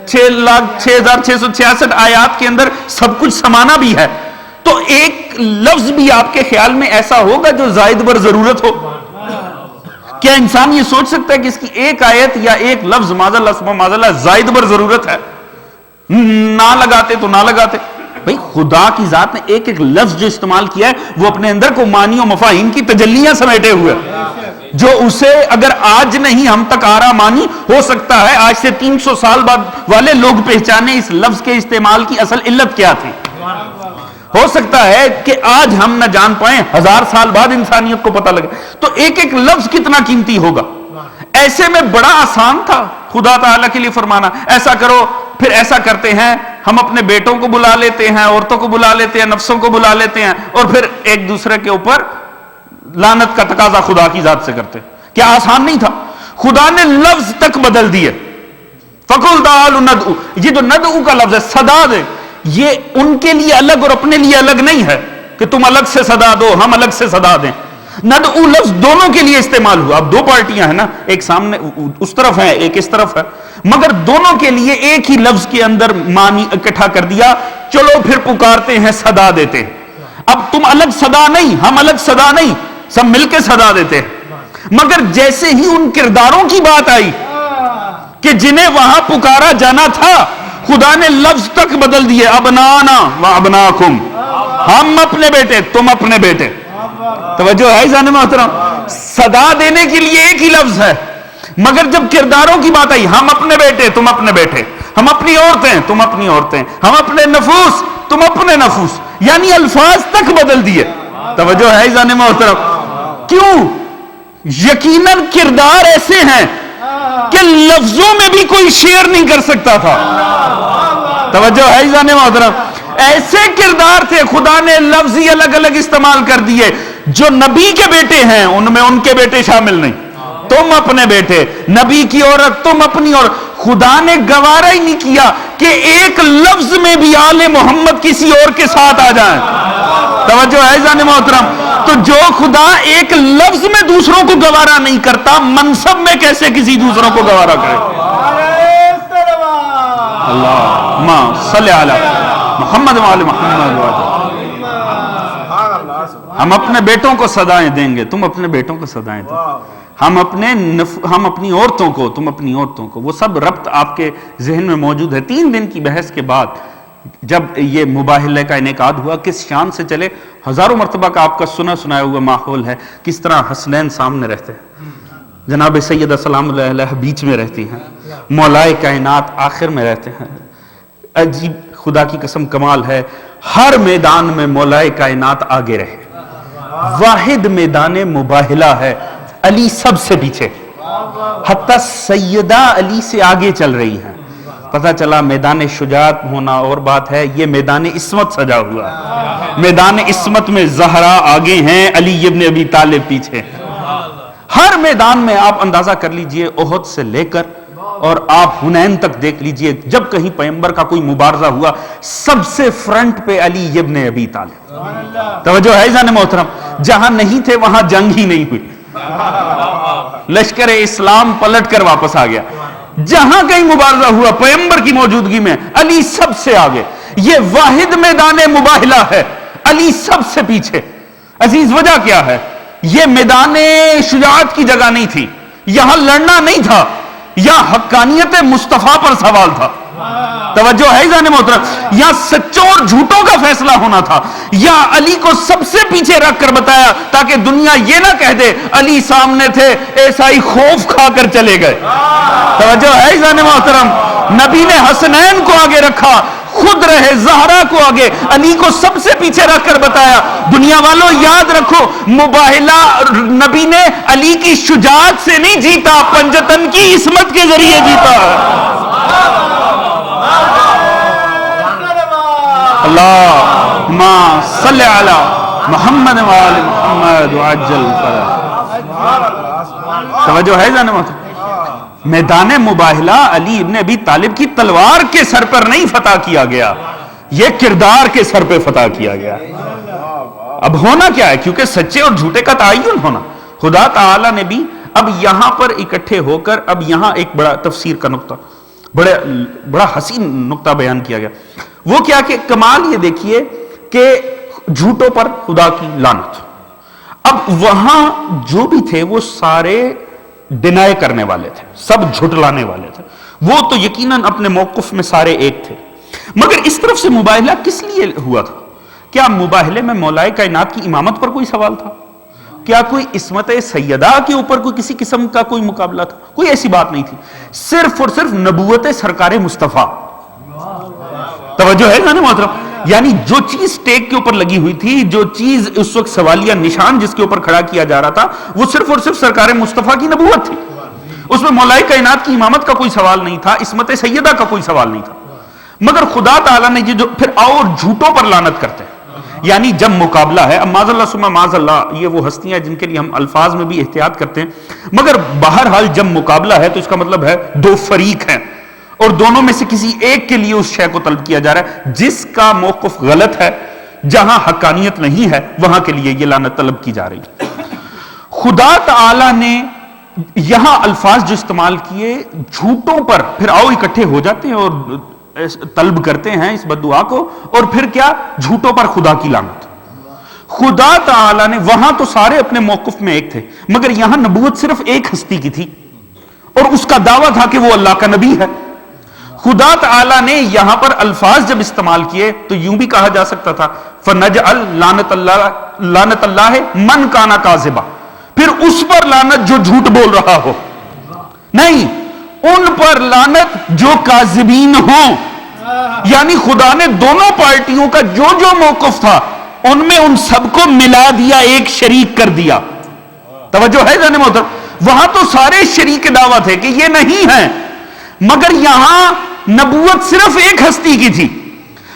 6,666 آیات کے اندر سب کچھ سمانا بھی ہے، تو ایک لفظ بھی آپ کے خیال میں ایسا ہوگا جو زائد بر ضرورت ہو؟ کیا انسان یہ سوچ سکتا ہے کہ اس کی ایک آیت یا ایک لفظ معاذ اللہ زائد بر ضرورت ہے؟ نہ لگاتے تو نہ لگاتے. بھئی خدا کی ذات نے ایک ایک لفظ جو استعمال کیا ہے وہ اپنے اندر کو معنی و مفاہیم کی تجلیاں سمیٹے ہوئے، جو اسے اگر آج نہیں ہم تک آ رہا معنی، ہو سکتا ہے آج سے 300 سال بعد والے لوگ پہچانے اس لفظ کے استعمال کی اصل علت کیا تھی. ہو سکتا ہے کہ آج ہم نہ جان پائیں، 1000 سال بعد انسانیت کو پتہ لگے. تو ایک ایک لفظ کتنا قیمتی ہوگا. ایسے میں بڑا آسان تھا خدا تعالیٰ کے لیے فرمانا ایسا کرو، پھر ایسا کرتے ہیں ہم اپنے بیٹوں کو بلا لیتے ہیں، عورتوں کو بلا لیتے ہیں، نفسوں کو بلا لیتے ہیں، اور پھر ایک دوسرے کے اوپر لعنت کا تقاضا خدا کی ذات سے کرتے. کیا آسان نہیں تھا؟ خدا نے لفظ تک بدل دیے. فَقُلْ تَعَالُوا نَدْعُوا، یہ جو ندعو کا لفظ ہے، صدا دے، یہ ان کے لیے الگ اور اپنے لیے الگ نہیں ہے کہ تم الگ سے صدا دو ہم الگ سے صدا دیں. ندعو لفظ دونوں کے لیے استعمال ہوا. اب دو پارٹیاں ہیں نا، ایک سامنے اس طرف ہے ایک اس طرف ہے، مگر دونوں کے لیے ایک ہی لفظ کے اندر معنی اکٹھا کر دیا. چلو پھر پکارتے ہیں، صدا دیتے ہیں. اب تم الگ صدا نہیں، ہم الگ صدا نہیں، سب مل کے صدا دیتے ہیں. مگر جیسے ہی ان کرداروں کی بات آئی کہ جنہیں وہاں پکارا جانا تھا، خدا نے لفظ تک بدل دیے. ابنانا و ابناکم، ہم اپنے بیٹے تم اپنے بیٹے. توجہ ہے جانے محترم؟ صدا دینے کے لیے ایک ہی لفظ ہے، مگر جب کرداروں کی بات آئی، ہم اپنے بیٹے تم اپنے بیٹے، ہم اپنی عورتیں تم اپنی عورتیں، ہم اپنے نفوس تم اپنے نفوس، یعنی الفاظ تک بدل دیے. توجہ ہے جانے محترم؟ کیوں؟ یقیناً کردار ایسے ہیں کہ لفظوں میں بھی کوئی شعر نہیں کر سکتا تھا. توجہ ہے جانے محترم؟ ایسے کردار تھے، خدا نے لفظ ہی الگ الگ استعمال کر دیے. جو نبی کے بیٹے ہیں ان میں ان کے بیٹے شامل نہیں، تم اپنے بیٹے، نبی کی عورت تم اپنی عورت. خدا نے گوارا ہی نہیں کیا کہ ایک لفظ میں بھی آل محمد کسی اور کے ساتھ آ جائیں. توجہ ہے جانے محترم؟ تو جو خدا ایک لفظ میں دوسروں کو گوارا نہیں کرتا، منصب میں کیسے کسی دوسروں کو گوارا کرے؟ اللہم صلی علی محمد وآل محمد. ہم اپنے بیٹوں کو صدائیں دیں گے، تم اپنے بیٹوں کو صدائیں دیں. ہم اپنی عورتوں کو، تم اپنی عورتوں کو، وہ سب ربط آپ کے ذہن میں موجود ہے۔ 3 دن کی بحث کے بعد جب یہ مباہلے کا انعقاد ہوا، کس شان سے چلے، ہزاروں مرتبہ کا آپ کا سنایا ہوا ماحول ہے، کس طرح حسنین سامنے رہتے ہیں، جناب سیدہ سلام اللہ علیہ بیچ میں رہتی ہیں، مولائے کائنات آخر میں رہتے ہیں۔ عجیب، خدا کی قسم کمال ہے، ہر میدان میں مولائے کائنات آگے رہے، واحد میدان مباہلہ ہے، علی سب سے پیچھے، حتی سیدہ علی سے آگے چل رہی ہیں۔ پتہ چلا میدان شجاعت ہونا اور بات ہے، یہ میدان عصمت سجا ہوا ہے۔ میدان عصمت میں زہرا آگے ہیں، علی ابن ابی طالب پیچھے ہیں۔ ہر میدان میں آپ اندازہ کر لیجئے، احد سے لے کر اور آپ حنین تک دیکھ لیجئے، جب کہیں پیغمبر کا کوئی مبارزہ ہوا، سب سے فرنٹ پہ علی ابن ابی طالب۔ توجہ ہے جان محترم، جہاں نہیں تھے وہاں جنگ ہی نہیں ہوئی، لشکر اسلام پلٹ کر واپس آ گیا۔ جہاں کہیں مبارزہ ہوا پیغمبر کی موجودگی میں، علی سب سے آگے۔ یہ واحد میدان مباہلہ ہے، علی سب سے پیچھے۔ عزیز، وجہ کیا ہے؟ یہ میدان شجاعت کی جگہ نہیں تھی، یہاں لڑنا نہیں تھا، یہاں حقانیت مصطفیٰ پر سوال تھا۔ توجہ ہے جان محترم، یہاں سچوں اور جھوٹوں کا فیصلہ ہونا تھا۔ یا علی کو سب سے پیچھے رکھ کر بتایا تاکہ دنیا یہ نہ کہہ دے علی سامنے تھے، ایسا ہی خوف کھا کر چلے گئے۔ توجہ ہے جان محترم، نبی نے حسنین کو آگے رکھا، خود رہے زہرا کو آگے، علی کو سب سے پیچھے رکھ کر بتایا دنیا والوں یاد رکھو، مباہلہ نبی نے علی کی شجاعت سے نہیں جیتا، پنجتن کی عصمت کے ذریعے جیتا ہے۔ اللہم صلی علی محمد وآل محمد وعجل فرج۔ توجہ ہے جانے محترم، میدان مباہلہ علی ابن ابی طالب کی تلوار کے سر پر نہیں فتح کیا گیا، یہ کردار کے سر پہ فتح کیا گیا۔ اب ہونا کیا ہے؟ کیونکہ سچے اور جھوٹے کا تعین ہونا، خدا تعالی نے بھی اب یہاں پر اکٹھے ہو کر، اب یہاں ایک بڑا تفسیر کا نقطہ، بڑا حسین نقطہ بیان کیا گیا۔ وہ کیا کہ کمال یہ دیکھیے کہ جھوٹوں پر خدا کی لعنت۔ اب وہاں جو بھی تھے وہ سارے ڈینائی کرنے والے تھے، سب جھٹلانے والے تھے، وہ تو یقیناً اپنے موقف میں سارے ایک تھے، مگر اس طرف سے مباہلہ کس لیے ہوا تھا؟ کیا مباہلے میں مولائے کائنات کی امامت پر کوئی سوال تھا؟ کیا کوئی عصمت سیدہ کے اوپر کوئی کسی قسم کا کوئی مقابلہ تھا؟ کوئی ایسی بات نہیں تھی، صرف اور صرف نبوت سرکار مصطفیٰ۔ توجہ ہے نا محترم، یعنی جو چیز ٹیک کے اوپر لگی ہوئی تھی، جو چیز اس وقت سوالیہ نشان جس کے اوپر کھڑا کیا جا رہا تھا، وہ صرف اور صرف سرکار مصطفیٰ کی نبوت تھی۔ اس میں مولائے کائنات کی امامت کا کوئی سوال نہیں تھا، عصمت سیدہ کا کوئی سوال نہیں تھا، مگر خدا تعالیٰ نے یہ جو پھر اور جھوٹوں پر لعنت کرتے ہیں، یعنی جب مقابلہ ہے، اب معاذ اللہ ثم معاذ اللہ، یہ وہ ہستیاں جن کے لیے ہم الفاظ میں بھی احتیاط کرتے ہیں، مگر بہرحال جب مقابلہ ہے تو اس کا مطلب ہے دو فریق ہیں اور دونوں میں سے کسی ایک کے لیے اس شے کو طلب کیا جا رہا ہے، جس کا موقف غلط ہے، جہاں حقانیت نہیں ہے، وہاں کے لیے یہ لعنت طلب کی جا رہی ہے۔ خدا تعالی نے یہاں الفاظ جو استعمال کیے جھوٹوں پر، پھر آؤ اکٹھے ہو جاتے ہیں اور طلب کرتے ہیں اس بددعا کو، اور پھر کیا؟ جھوٹوں پر خدا کی لعنت۔ خدا تعالی نے وہاں تو سارے اپنے موقف میں ایک تھے، مگر یہاں نبوت صرف ایک ہستی کی تھی اور اس کا دعویٰ تھا کہ وہ اللہ کا نبی ہے۔ خدا تعالی نے یہاں پر الفاظ جب استعمال کیے تو یوں بھی کہا جا سکتا تھا فَنَجْعَلْ لَعْنَتَ اللَّهِ مَنْ كَانَ كَاذِبًا، پھر اس پر لعنت جو جھوٹ بول رہا ہو، نہیں، ان پر لعنت جو کاذبین ہوں۔ یعنی خدا نے دونوں پارٹیوں کا جو جو موقف تھا ان میں ان سب کو ملا دیا، ایک شریک کر دیا۔ توجہ ہے جانے محترم، وہاں تو سارے شریک دعویٰ تھے کہ یہ نہیں ہے، مگر یہاں نبوت صرف ایک ہستی کی تھی،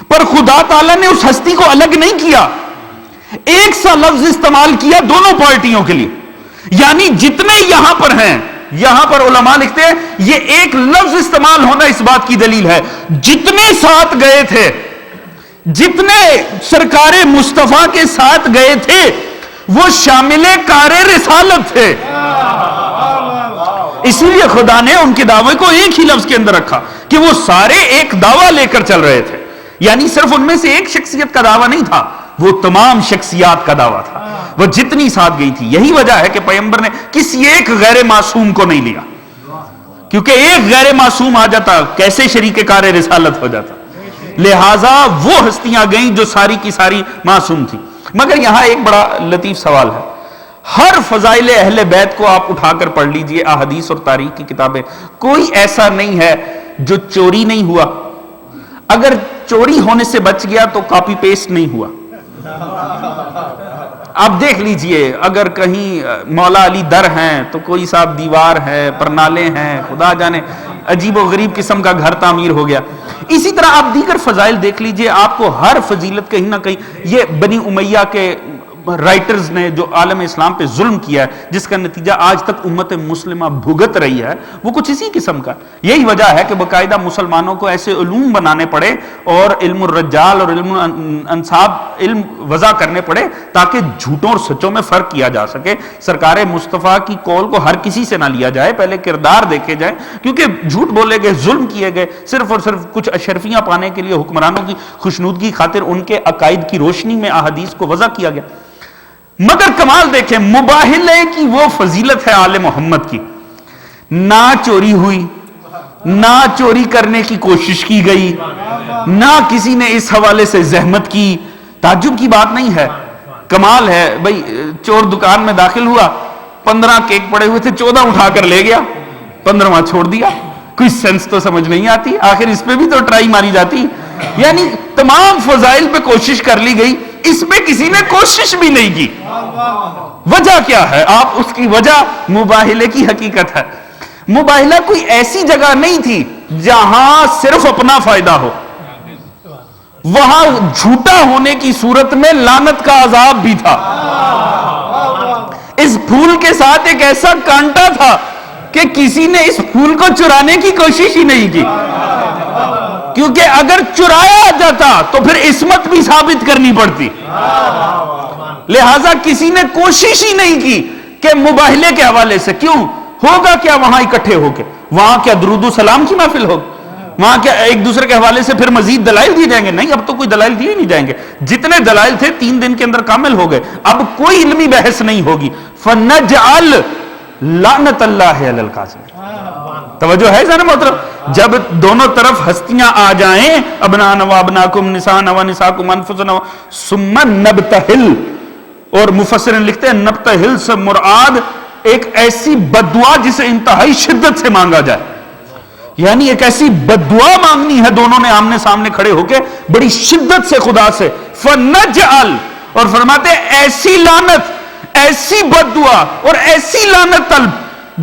پر خدا تعالیٰ نے اس ہستی کو الگ نہیں کیا، ایک سا لفظ استعمال کیا دونوں پارٹیوں کے لیے۔ یعنی جتنے یہاں پر ہیں، یہاں پر علماء لکھتے ہیں یہ ایک لفظ استعمال ہونا اس بات کی دلیل ہے، جتنے ساتھ گئے تھے، جتنے سرکار مصطفیٰ کے ساتھ گئے تھے، وہ شامل کار رسالت تھے، اسی لیے خدا نے ان کے دعوے کو ایک ہی لفظ کے اندر رکھا کہ وہ سارے ایک دعویٰ لے کر چل رہے تھے۔ یعنی صرف ان میں سے ایک شخصیت کا دعویٰ نہیں تھا، وہ تمام شخصیات کا دعویٰ تھا۔ وہ جتنی ساتھ گئی تھی. یہی وجہ ہے کہ پیغمبر نے کسی ایک غیر معصوم کو نہیں لیا, کیونکہ ایک غیر معصوم آ جاتا کیسے شریک کار رسالت ہو جاتا. لہٰذا وہ ہستیاں گئیں جو ساری کی ساری معصوم تھی. مگر یہاں ایک بڑا لطیف سوال ہے. ہر فضائل اہل بیت کو آپ اٹھا کر پڑھ لیجئے, احادیث اور تاریخ کی کتابیں, کوئی ایسا نہیں ہے جو چوری نہیں ہوا. اگر چوری ہونے سے بچ گیا تو کاپی پیسٹ نہیں ہوا. آپ دیکھ لیجئے, اگر کہیں مولا علی در ہیں تو کوئی صاحب دیوار ہے, پرنالے ہیں, خدا جانے عجیب و غریب قسم کا گھر تعمیر ہو گیا. اسی طرح آپ دیگر فضائل دیکھ لیجئے, آپ کو ہر فضیلت کہیں نہ کہیں یہ بنی امیہ کے رائٹرز نے جو عالم اسلام پہ ظلم کیا ہے, جس کا نتیجہ آج تک امت مسلمہ بھگت رہی ہے, وہ کچھ اسی قسم کا. یہی وجہ ہے کہ باقاعدہ مسلمانوں کو ایسے علوم بنانے پڑے اور علم الرجال اور علم انصاب علم وضع کرنے پڑے تاکہ جھوٹوں اور سچوں میں فرق کیا جا سکے. سرکار مصطفیٰ کی قول کو ہر کسی سے نہ لیا جائے, پہلے کردار دیکھے جائیں, کیونکہ جھوٹ بولے گئے, ظلم کیے گئے صرف اور صرف کچھ اشرفیاں پانے کے لیے, حکمرانوں کی خوشنودگی خاطر ان کے عقائد کی روشنی میں احادیث کو وضع کیا گیا. مگر کمال دیکھیں, مباہلے کی وہ فضیلت ہے آل محمد کی, نہ چوری ہوئی, نہ چوری کرنے کی کوشش کی گئی, نہ کسی نے اس حوالے سے زحمت کی. تعجب کی بات نہیں ہے, کمال ہے بھئی. چور دکان میں داخل ہوا, 15 کیک پڑے ہوئے تھے, 14 اٹھا کر لے گیا, 15واں چھوڑ دیا. کوئی سینس تو سمجھ نہیں آتی, آخر اس پہ بھی تو ٹرائی ماری جاتی. یعنی تمام فضائل پہ کوشش کر لی گئی, اس پہ کسی نے کوشش بھی نہیں کی. وجہ کیا ہے؟ آپ اس کی وجہ مباہلے کی حقیقت ہے. مباہلہ کوئی ایسی جگہ نہیں تھی جہاں صرف اپنا فائدہ ہو. وہاں جھوٹا ہونے کی صورت میں لعنت کا عذاب بھی تھا. اس پھول کے ساتھ ایک ایسا کانٹا تھا کہ کسی نے اس پھول کو چرانے کی کوشش ہی نہیں کی, کیونکہ اگر چرایا جاتا تو پھر عصمت بھی ثابت کرنی پڑتی. لہٰذا کسی نے کوشش ہی نہیں کی کہ مباہلے کے حوالے سے. کیوں ہوگا کیا وہاں اکٹھے ہو کے؟ وہاں کیا درود و سلام کی محفل ہوگی؟ وہاں کیا ایک دوسرے کے حوالے سے پھر مزید دلائل دیے جائیں گے؟ نہیں, اب تو کوئی دلائل دیے نہیں جائیں گے. جتنے دلائل تھے 3 دن کے اندر کامل ہو گئے, اب کوئی علمی بحث نہیں ہوگی. فَنَجْعَلْ لعنت اللہ علی القاذبین. توجہ ہے ذرا محترم, جب دونوں طرف ہستیاں آ جائیں, ابنانا و ابناکم نسانا و نساکم انفسنا ثم نبتہل, اور مفسرین لکھتے ہیں نبتہل سے مراد ایک ایسی بددعا جسے انتہائی شدت سے مانگا جائے. یعنی ایک ایسی بددعا مانگنی ہے دونوں نے آمنے سامنے کھڑے ہو کے بڑی شدت سے خدا سے. فَنَجْعَلْ, اور فرماتے ہیں ایسی لعنت, ایسی بددعا اور ایسی لعنت طلب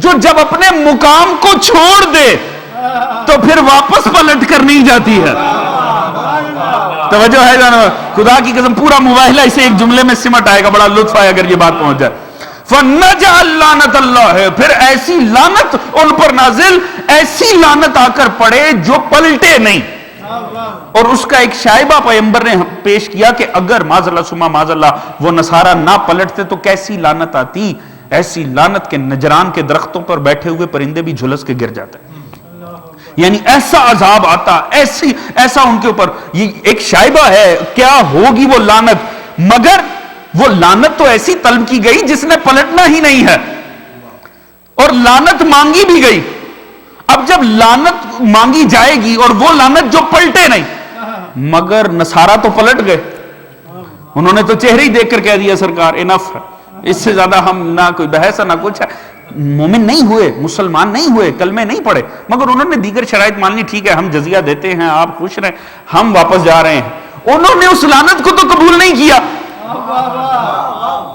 جو جب اپنے مقام کو چھوڑ دے تو پھر واپس پلٹ کر نہیں جاتی ہے. توجہ ہے جانو, خدا کی قسم پورا مباہلہ اسے ایک جملے میں سمٹ آئے گا, بڑا لطف آئے اگر یہ بات پہنچ جائے. فَنَجْعَلْ لَعْنَتَ اللَّهِ, پھر ایسی لعنت ان پر نازل, ایسی لعنت آ کر پڑے جو پلٹے نہیں. اور اس کا ایک شائبہ پیغمبر نے پیش کیا کہ اگر معاذ اللہ ثم معاذ اللہ وہ نصارہ نہ پلٹتے تو کیسی لعنت آتی. ایسی لعنت کے نجران کے درختوں پر بیٹھے ہوئے پرندے بھی جھلس کے گر جاتے. یعنی ایسا عذاب آتا, ایسا ان کے اوپر. یہ ایک شائبہ ہے کیا ہوگی وہ لعنت, مگر وہ لعنت تو ایسی طلب کی گئی جس نے پلٹنا ہی نہیں ہے, اور لعنت مانگی بھی گئی. اب جب لعنت مانگی جائے گی اور وہ لعنت جو پلٹے نہیں, مگر نصارہ تو پلٹ گئے, انہوں نے تو چہرے ہی دیکھ کر کہہ دیا سرکار انف ہے, اس سے زیادہ ہم نہ کوئی بحث ہے نہ کچھ ہے. مومن نہیں ہوئے, مسلمان نہیں ہوئے, کلمے نہیں پڑھے, مگر انہوں نے دیگر شرائط مان لی. ٹھیک ہے ہم جزیہ دیتے ہیں, آپ خوش رہیں, ہم واپس جا رہے ہیں. انہوں نے اس لعنت کو تو قبول نہیں کیا,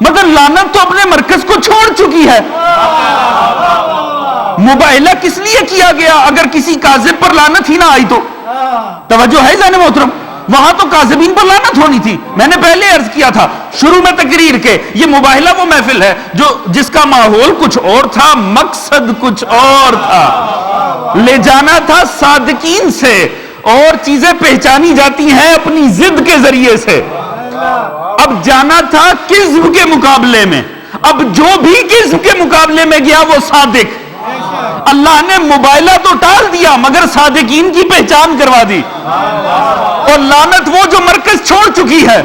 مگر لعنت تو اپنے مرکز کو چھوڑ چکی ہے. مباہلہ کس لیے کیا گیا اگر کسی کاذب پر لعنت ہی نہ آئی تو؟ توجہ ہے ذہن محترم, وہاں تو کاذبین پر لعنت ہونی تھی. میں نے پہلے عرض کیا تھا شروع میں تقریر کے, یہ مباہلہ وہ محفل ہے جس کا ماحول کچھ اور تھا, مقصد کچھ اور تھا. لے جانا تھا صادقین سے, اور چیزیں پہچانی جاتی ہیں اپنی ضد کے ذریعے سے. اب جانا تھا کذب کے مقابلے میں, اب جو بھی کذب کے مقابلے میں گیا وہ صادق. اللہ نے مباہلہ تو ٹال دیا مگر صادقین کی پہچان کروا دی. اور لعنت وہ جو مرکز چھوڑ چکی ہے,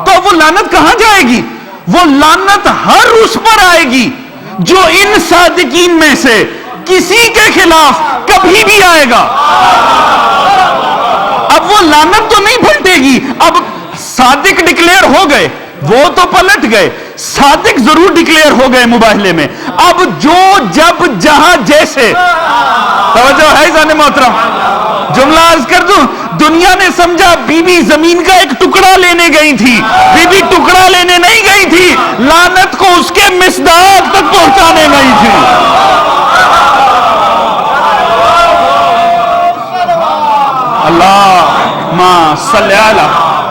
تو وہ لعنت کہاں جائے گی؟ وہ لعنت ہر اس پر آئے گی جو ان صادقین میں سے کسی کے خلاف کبھی بھی آئے گا. اب وہ لعنت تو نہیں پھلٹے گی. اب صادق ڈکلیئر ہو گئے, وہ تو پلٹ گئے, صادق ضرور ڈکلیئر ہو گئے مباہلے میں. اب جو جب جہاں جیسے, توجہ ہے ذہن محترم, جملہ عرض کر دوں, دنیا نے سمجھا بی بی زمین کا ایک ٹکڑا لینے گئی تھی, بی بی ٹکڑا لینے نہیں گئی تھی, لعنت کو اس کے مصداق تک پہنچانے گئی تھی. اللہم صلی علی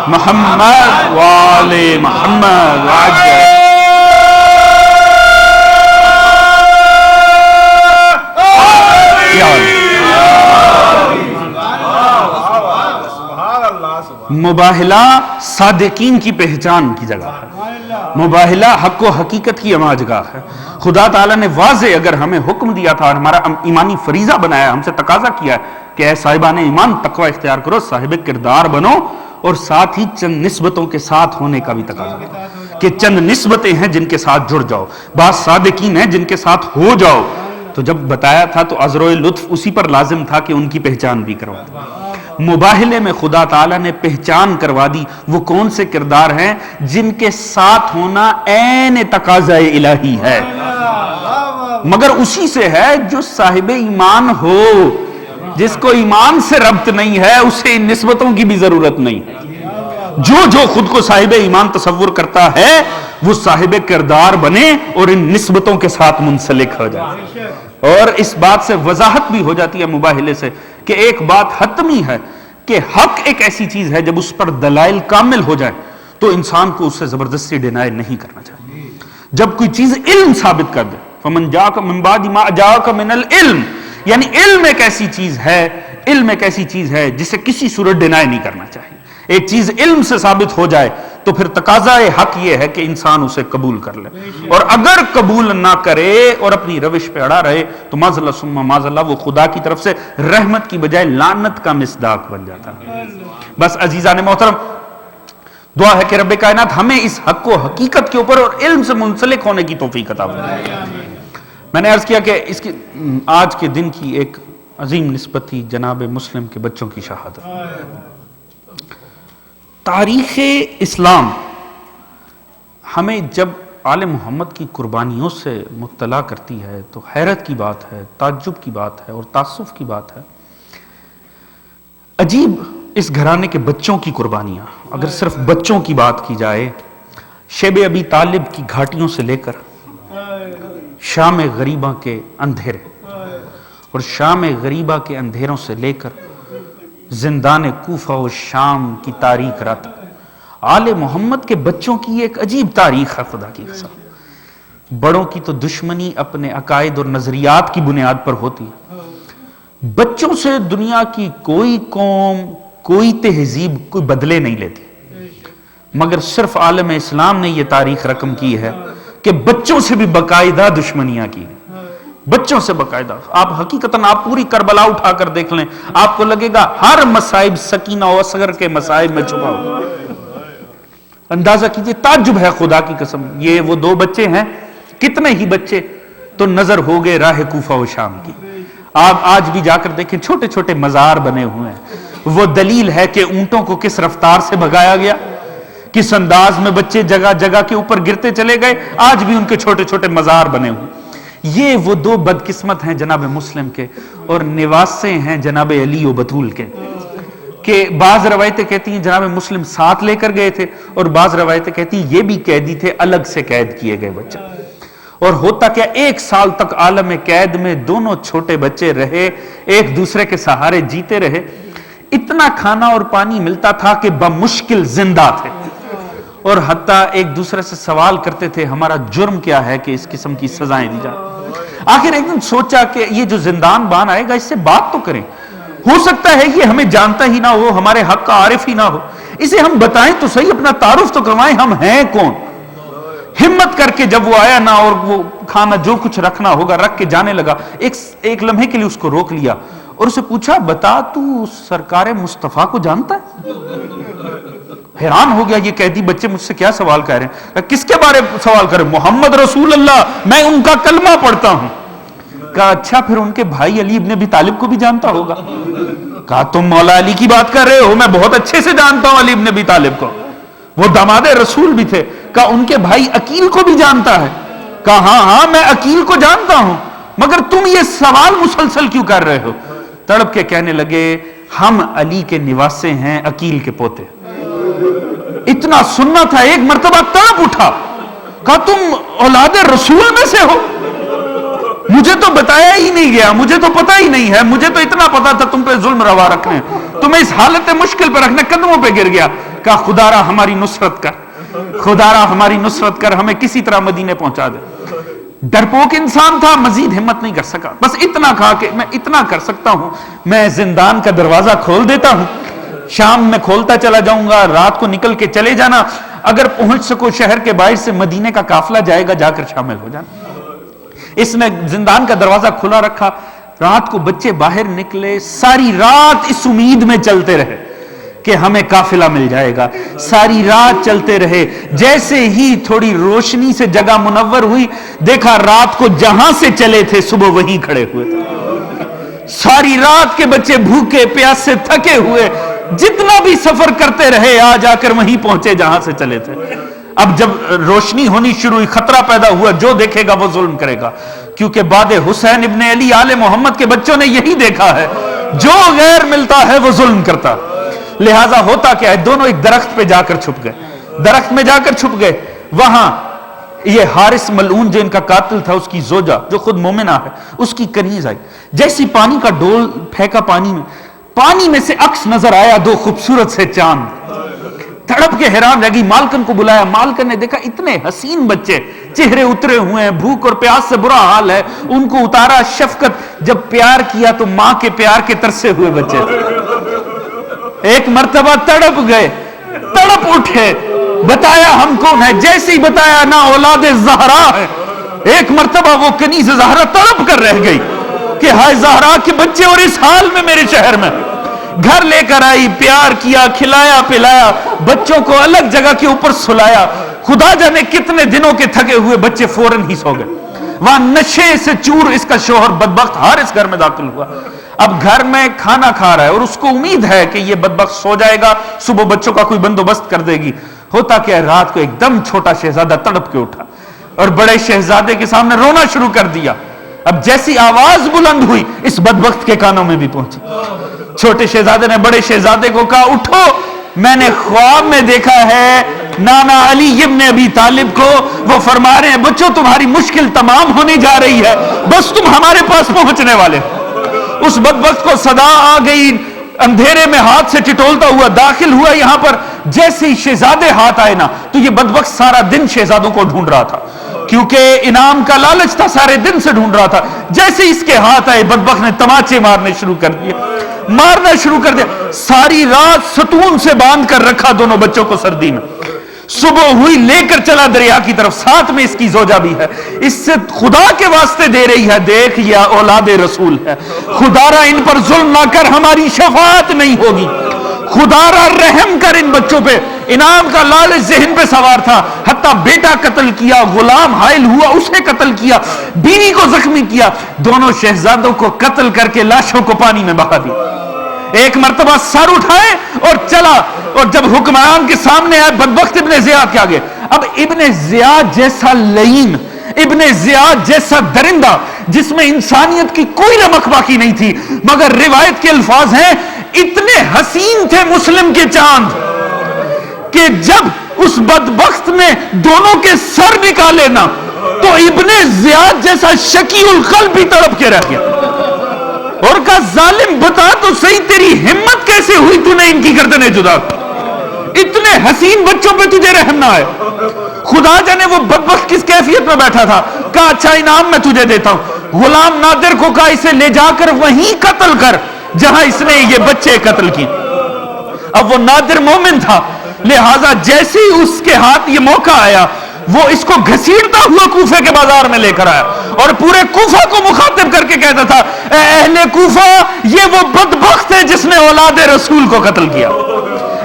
محمد وآل محمد وعجل. مباہلہ صادقین کی پہچان کی جگہ ہے, مباہلہ حق و حقیقت کی اماجگاہ ہے. خدا تعالیٰ نے واضح اگر ہمیں حکم دیا تھا اور ہمارا ایمانی فریضہ بنایا, ہم سے تقاضا کیا ہے کہ اے صاحبان ایمان تقوی اختیار کرو, صاحب کردار بنو, اور ساتھ ہی چند نسبتوں کے ساتھ ہونے کا بھی تقاضا کہ چند نسبتیں ہیں جن کے ساتھ جڑ جاؤ, بعض صادقین ہیں جن کے ساتھ ہو جاؤ. تو جب بتایا تھا تو عذر لطف اسی پر لازم تھا کہ ان کی پہچان بھی کروا دیں. مباہلے میں خدا تعالیٰ نے پہچان کروا دی وہ کون سے کردار ہیں جن کے ساتھ ہونا عین تقاضا الہی ہے, مگر اسی سے ہے جو صاحب ایمان ہو. جس کو ایمان سے ربط نہیں ہے اسے ان نسبتوں کی بھی ضرورت نہیں. جو خود کو صاحب ایمان تصور کرتا ہے وہ صاحب کردار بنے اور ان نسبتوں کے ساتھ منسلک ہو جائے. اور اس بات سے وضاحت بھی ہو جاتی ہے مباہلے سے کہ ایک بات حتمی ہے کہ حق ایک ایسی چیز ہے جب اس پر دلائل کامل ہو جائے تو انسان کو اس سے زبردستی ڈینائی نہیں کرنا چاہیے. جب کوئی چیز علم ثابت کر دے, فمن جاءک من بعد ما جاءک من العلم, یعنی علم ایک ایسی چیز ہے, علم ایک ایسی چیز ہے جسے کسی صورت ڈینائی نہیں کرنا چاہیے. ایک چیز علم سے ثابت ہو جائے تو پھر تقاضا حق یہ ہے کہ انسان اسے قبول کر لے, اور اگر قبول نہ کرے اور اپنی روش پہ اڑا رہے تو معذاللہ ثم معذاللہ وہ خدا کی طرف سے رحمت کی بجائے لعنت کا مصداق بن جاتا ہے. بس عزیزان محترم, دعا ہے کہ رب کائنات ہمیں اس حق و حقیقت کے اوپر اور علم سے منسلک ہونے کی توفیق عطا فرمائے. میں نے عرض کیا کہ اس کی آج کے دن کی ایک عظیم نسبت تھی جناب مسلم کے بچوں کی شہادت. تاریخ اسلام ہمیں جب آل محمد کی قربانیوں سے مطلع کرتی ہے تو حیرت کی بات ہے, تعجب کی بات ہے اور تاسف کی بات ہے. عجیب اس گھرانے کے بچوں کی قربانیاں, اگر صرف بچوں کی بات کی جائے, شیب ابی طالب کی گھاٹیوں سے لے کر شام غریبہ کے اندھیرے اور شام غریبہ کے اندھیروں سے لے کر زندان کوفہ و شام کی تاریک رات, آل محمد کے بچوں کی ایک عجیب تاریخ ہے. خدا کی قسم, بڑوں کی تو دشمنی اپنے عقائد اور نظریات کی بنیاد پر ہوتی ہے. بچوں سے دنیا کی کوئی قوم, کوئی تہذیب کوئی بدلے نہیں لیتی, مگر صرف عالم اسلام نے یہ تاریخ رقم کی ہے کہ بچوں سے بھی باقاعدہ دشمنیاں کی, بچوں سے باقاعدہ. آپ حقیقتاً آپ پوری کربلا اٹھا کر دیکھ لیں, آپ کو لگے گا ہر مصائب سکینہ و اصغر کے مصائب میں چھپا ہوا. اندازہ کیجئے, تعجب ہے خدا کی قسم. یہ وہ دو بچے ہیں, کتنے ہی بچے تو نظر ہو گئے راہ کوفہ و شام کی. آپ آج بھی جا کر دیکھیں چھوٹے چھوٹے مزار بنے ہوئے ہیں. وہ دلیل ہے کہ اونٹوں کو کس رفتار سے بھگایا گیا, کس انداز میں بچے جگہ جگہ کے اوپر گرتے چلے گئے, آج بھی ان کے چھوٹے چھوٹے مزار بنے ہوئے. یہ وہ دو بدقسمت ہیں جناب مسلم کے اور نواسے ہیں جناب علی و بطول کے, کہ بعض روایتیں کہتی ہیں جناب مسلم ساتھ لے کر گئے تھے اور بعض روایتیں کہتی ہیں یہ بھی قیدی تھے, الگ سے قید کیے گئے بچے. اور ہوتا کیا, 1 سال تک عالم قید میں دونوں چھوٹے بچے رہے, ایک دوسرے کے سہارے جیتے رہے. اتنا کھانا اور پانی ملتا تھا کہ بمشکل زندہ تھے, اور حتیٰ ایک دوسرے سے سوال کرتے تھے ہمارا جرم کیا ہے کہ اس قسم کی سزائیں دی جائیں. آخر ایک دن سوچا کہ یہ جو زندان بان آئے گا اس سے بات تو کریں, ہو سکتا ہے یہ ہمیں جانتا ہی نہ ہو, ہمارے حق کا عارف ہی نہ ہو, اسے ہم بتائیں تو صحیح, اپنا تعارف تو کروائیں, ہم ہیں کون. ہمت کر کے جب وہ آیا نا, اور وہ کھانا جو کچھ رکھنا ہوگا رکھ کے جانے لگا, ایک لمحے کے لیے اس کو روک لیا اور اسے پوچھا بتا تو سرکار مصطفیٰ کو جانتا ہے؟ حیران ہو گیا یہ قیدی بچے مجھ سے کیا سوال کر رہے ہیں. کس کے بارے میں سوال کر رہے ہیں؟ محمد رسول اللہ، میں ان کا کلمہ پڑھتا ہوں. کہا اچھا پھر ان کے بھائی علی ابن ابی طالب کو بھی جانتا ہوگا؟ کہا تم مولا علی کی بات کر رہے ہو، میں بہت اچھے سے جانتا ہوں علی ابن ابی طالب کو، وہ داماد رسول بھی تھے. کہا ان کے بھائی عقیل کو بھی جانتا ہے؟ کہا ہاں میں عقیل کو جانتا ہوں، مگر تم یہ سوال مسلسل کیوں کر رہے ہو؟ تڑپ کے کہنے لگے ہم علی کے نواسے ہیں، عقیل کے پوتے. اتنا سننا تھا، ایک مرتبہ تڑپ اٹھا، کہا تم اولاد رسول میں سے ہو؟ مجھے تو بتایا ہی نہیں گیا، مجھے تو پتا ہی نہیں ہے، مجھے تو اتنا پتا تھا تم پہ ظلم روا رکھنے، تمہیں اس حالت مشکل پہ رکھنے، قدموں پہ گر گیا. کہا خدا را ہماری نصرت کر، خدا را ہماری نصرت کر، ہمیں کسی طرح مدینے پہنچا دے. ڈرپوک انسان تھا، مزید ہمت نہیں کر سکا. بس اتنا کہا کہ میں اتنا کر سکتا ہوں، میں زندان کا دروازہ کھول دیتا ہوں، شام میں کھولتا چلا جاؤں گا، رات کو نکل کے چلے جانا، اگر پہنچ سکو شہر کے باہر سے مدینے کا قافلہ جائے گا، جا کر شامل ہو جانا. اس نے زندان کا دروازہ کھلا رکھا. رات کو بچے باہر نکلے، ساری رات اس امید میں چلتے رہے کہ ہمیں قافلہ مل جائے گا. ساری رات چلتے رہے. جیسے ہی تھوڑی روشنی سے جگہ منور ہوئی، دیکھا رات کو جہاں سے چلے تھے صبح وہیں کھڑے ہوئے تھے. ساری رات کے بچے بھوکے پیاسے تھکے ہوئے، جتنا بھی سفر کرتے رہے آ جا کر وہیں پہنچے جہاں سے چلے تھے. اب جب روشنی ہونی شروع ہوئی، خطرہ پیدا ہوا، جو دیکھے گا وہ ظلم کرے گا، کیونکہ بعد حسین ابن علی آل محمد کے بچوں نے یہی دیکھا ہے، جو غیر ملتا ہے وہ ظلم کرتا. لہٰذا ہوتا کیا ہے، دونوں ایک درخت پہ جا کر چھپ گئے. درخت میں جا کر چھپ گئے. وہاں یہ حارث ملعون جو ان کا قاتل تھا، اس کی زوجہ جو خود مومنہ ہے، اس کی کنیز آئی. جیسی پانی کا ڈول پھینکا پانی میں سے عکس نظر آیا، دو خوبصورت سے چاند. تڑپ کے حیران رہ گئی. مالکن کو بلایا، مالکن نے دیکھا اتنے حسین بچے، چہرے اترے ہوئے ہیں، بھوک اور پیاس سے برا حال ہے، ان کو اتارا. شفقت، جب پیار کیا تو ماں کے پیار کے ترسے ہوئے بچے تھے. ایک مرتبہ تڑپ گئے، تڑپ اٹھے، بتایا ہم کون ہے. جیسے ہی بتایا نا اولاد زہرا ہے، ایک مرتبہ وہ کنیز زہرا تڑپ کر رہ گئی کہ ہائے زہرا کے بچے اور اس حال میں میرے شہر میں. گھر لے کر آئی، پیار کیا، کھلایا پلایا، بچوں کو الگ جگہ کے اوپر سلایا. خدا جانے کتنے دنوں کے تھکے ہوئے بچے فوراً ہی سو گئے. وہاں نشے سے چور اس کا شوہر بدبخت حارث گھر میں داخل ہوا. اب گھر میں کھانا کھا رہا ہے اور اس کو امید ہے کہ یہ بدبخت سو جائے گا، صبح بچوں کا کوئی بندوبست کر دے گی. ہوتا کہ رات کو ایک دم چھوٹا شہزادہ تڑپ کے اٹھا اور بڑے شہزادے کے سامنے رونا شروع کر دیا. اب جیسی آواز بلند ہوئی، اس بدبخت کے کانوں میں بھی پہنچی. چھوٹے شہزادے نے بڑے شہزادے کو کہا اٹھو، میں نے خواب میں دیکھا ہے نانا علی ابن ابی طالب کو، وہ فرما رہے ہیں بچوں تمہاری مشکل تمام ہونے جا رہی ہے، بس تم ہمارے پاس پہنچنے والے. اس بدبخت کو صدا آ گئی، اندھیرے میں ہاتھ سے ٹٹولتا ہوا داخل ہوا یہاں پر. جیسے ہی شہزادے ہاتھ آئے نا تو یہ بدبخت سارا دن شہزادوں کو ڈھونڈ رہا تھا، کیونکہ انعام کا لالچ تھا، سارے دن سے ڈھونڈ رہا تھا. جیسے ہی اس کے ہاتھ آئے بدبخت نے تماچے مارنا شروع کر دیا. ساری رات ستون سے باندھ کر رکھا دونوں بچوں کو سردی میں. صبح ہوئی لے کر چلا دریا کی طرف، ساتھ میں اس کی زوجہ بھی ہے. اس سے خدا کے واسطے دے رہی ہے، دیکھ یا اولاد رسول ہے، خدا را ان پر ظلم نہ کر، ہماری شفاعت نہیں ہوگی، خدا را رحم کر ان بچوں پہ. انعام کا لالچ ذہن پہ سوار تھا، حتیٰ بیٹا قتل کیا، غلام حائل ہوا اسے قتل کیا، بیوی کو زخمی کیا. دونوں شہزادوں کو قتل کر کے لاشوں کو پانی میں بہا دی. ایک مرتبہ سر اٹھائے اور چلا، اور جب حکمران کے سامنے آئے بدبخت ابن زیاد کے آگے. اب ابن زیاد جیسا لعین، ابن زیاد جیسا درندہ جس میں انسانیت کی کوئی رمق باقی نہیں تھی، مگر روایت کے الفاظ ہیں اتنے حسین تھے مسلم کے چاند کہ جب اس بدبخت نے دونوں کے سر نکالے نا تو ابن زیاد جیسا شکی القلب بھی تڑپ کے رہ گیا اور کہا ظالم بتا تو صحیح تیری ہمت کیسے ہوئی تو نے ان کی گردنیں جدا کی؟ اتنے حسین بچوں پہ تجھے رحم نہ آئے. خدا جانے وہ بدبخت کس کیفیت میں بیٹھا تھا. کہا اچھا انعام میں تجھے دیتا ہوں. غلام نادر کو کہا اسے لے جا کر وہیں قتل کر جہاں اس نے یہ بچے قتل کی. اب وہ نادر مومن تھا، لہٰذا جیسے ہی اس کے ہاتھ یہ موقع آیا وہ اس کو گھسیٹتا ہوا کوفے کے بازار میں لے کر آیا اور پورے کوفہ کو مخاطب کر کے کہتا تھا اے اہل کوفہ، یہ وہ بدبخت ہے جس نے اولاد رسول کو قتل کیا.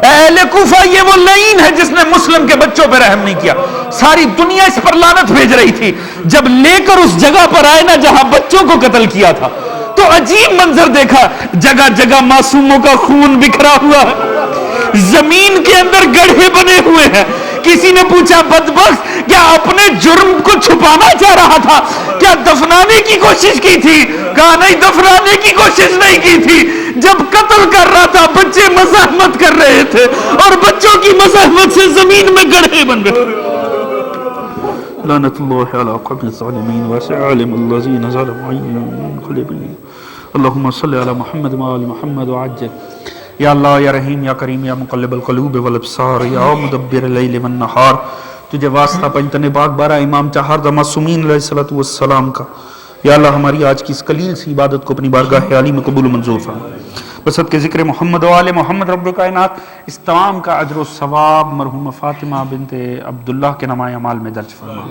اہل کوفہ یہ وہ لعین ہے جس نے مسلم کے بچوں پہ رحم نہیں کیا. ساری دنیا اس پر لعنت بھیج رہی تھی. جب لے کر اس جگہ پر آئے نا جہاں بچوں کو قتل کیا تھا تو عجیب منظر دیکھا. جگہ جگہ معصوموں کا خون بکھرا ہوا ہے, زمین کے اندر گڑھے بنے ہوئے ہیں. کسی نے پوچھا بدبخت کیا اپنے جرم کو چھپانا چاہ رہا تھا, کیا دفنانے کی کوشش کی تھی؟ کہا نہیں, دفنانے کی کوشش نہیں کی تھی. جب قتل کر رہا تھا بچے مزاحمت کر رہے تھے اور بچوں کی مزاحمت سے زمین میں گڑھے بن گئے. لعنت اللہ علی قوم الظالمین وسعلم الذین ظلموا انقلبوا. اللهم صل علی محمد وعلی محمد وعجل. یا اللہ یا رحیم یا کریم یا مقلب القلوب والابصار یا مدبر اللیل والنہار, تجھے واسطہ پنجتن باغ بارہ امام چہار معصومین علیہ السلام کا. یا اللہ ہماری آج کی اس قلیل سی عبادت کو اپنی بارگاہ عالی میں قبول و منظور فرما. بسط کے ذکر محمد و آل محمد رب کائنات اس تمام کا اجر و ثواب مرحوم فاطمہ بنت عبداللہ کے نمائے اعمال میں درج فرما.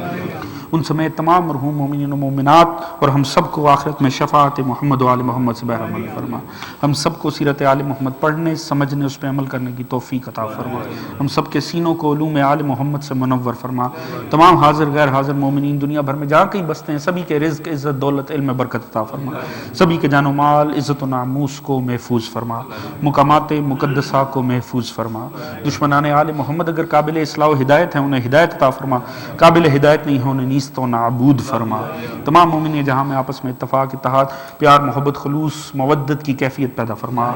ان سمیت تمام مرحوم مومنین و مومنات اور ہم سب کو آخرت میں شفاعت محمد و آل محمد سے بہرحمت فرما. ہم سب کو سیرت آل محمد پڑھنے, سمجھنے, اس پہ عمل کرنے کی توفیق عطا فرما. ہم سب کے سینوں کو علوم آل محمد سے منور فرما. تمام حاضر غیر حاضر مومنین دنیا بھر میں جہاں کہیں بستے ہیں سبھی کے رزق, عزت, دولت, علم, برکت عطا فرما. سبھی کے جان و مال, عزت و ناموس کو محفوظ فرما. مقامات مقدسہ کو محفوظ فرما. دشمنان آل محمد اگر قابل اصلاح و ہدایت ہیں انہیں ہدایت عطا فرما, قابل ہدایت نہیں ہیں انہیں نیست و نابود فرما. تمام مومنین جہاں میں آپس میں اتفاق, اتحاد, پیار, محبت, خلوص, مودت کی کیفیت پیدا فرما.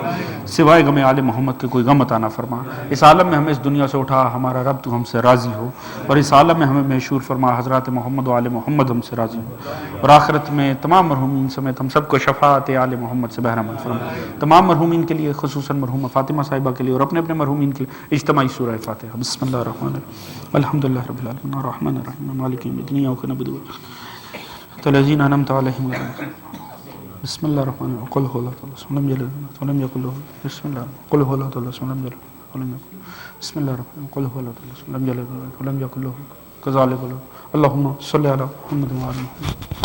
سوائے غم آل محمد کے کوئی غم عطا نہ فرما. اس عالم میں ہمیں اس دنیا سے اٹھا ہمارا رب تو ہم سے راضی ہو, اور اس عالم میں ہمیں محشور فرما حضرات محمد و آل محمد ہم سے راضی ہو, اور آخرت میں تمام مرحومین سمیت ہم سب کو شفاعت آل محمد سے بہرحمت فرما. تمام مرحومین کے لیے خصوصاً مرحومہ فاطمہ صاحبہ کے لیے اور اپنے اپنے مرحومین کے لیے اجتماعی سورہ فاتحہ. بسم اللہ الرحمن الرحیم الحمدللہ رب العالمین الرحمن الرحیم مالک یوم الدین ایاک نعبد و ایاک نستعین انعمت علیہم. بسم اللہ الرحمن الرحیم قل هو الله لم يلد ولم يكن له بسم الله قل هو الله لم يلد ولم يكن بسم الله الرحمن قل هو الله لم يلد ولم يكن له كذلك. اللهم صل على محمد وعلى محمد.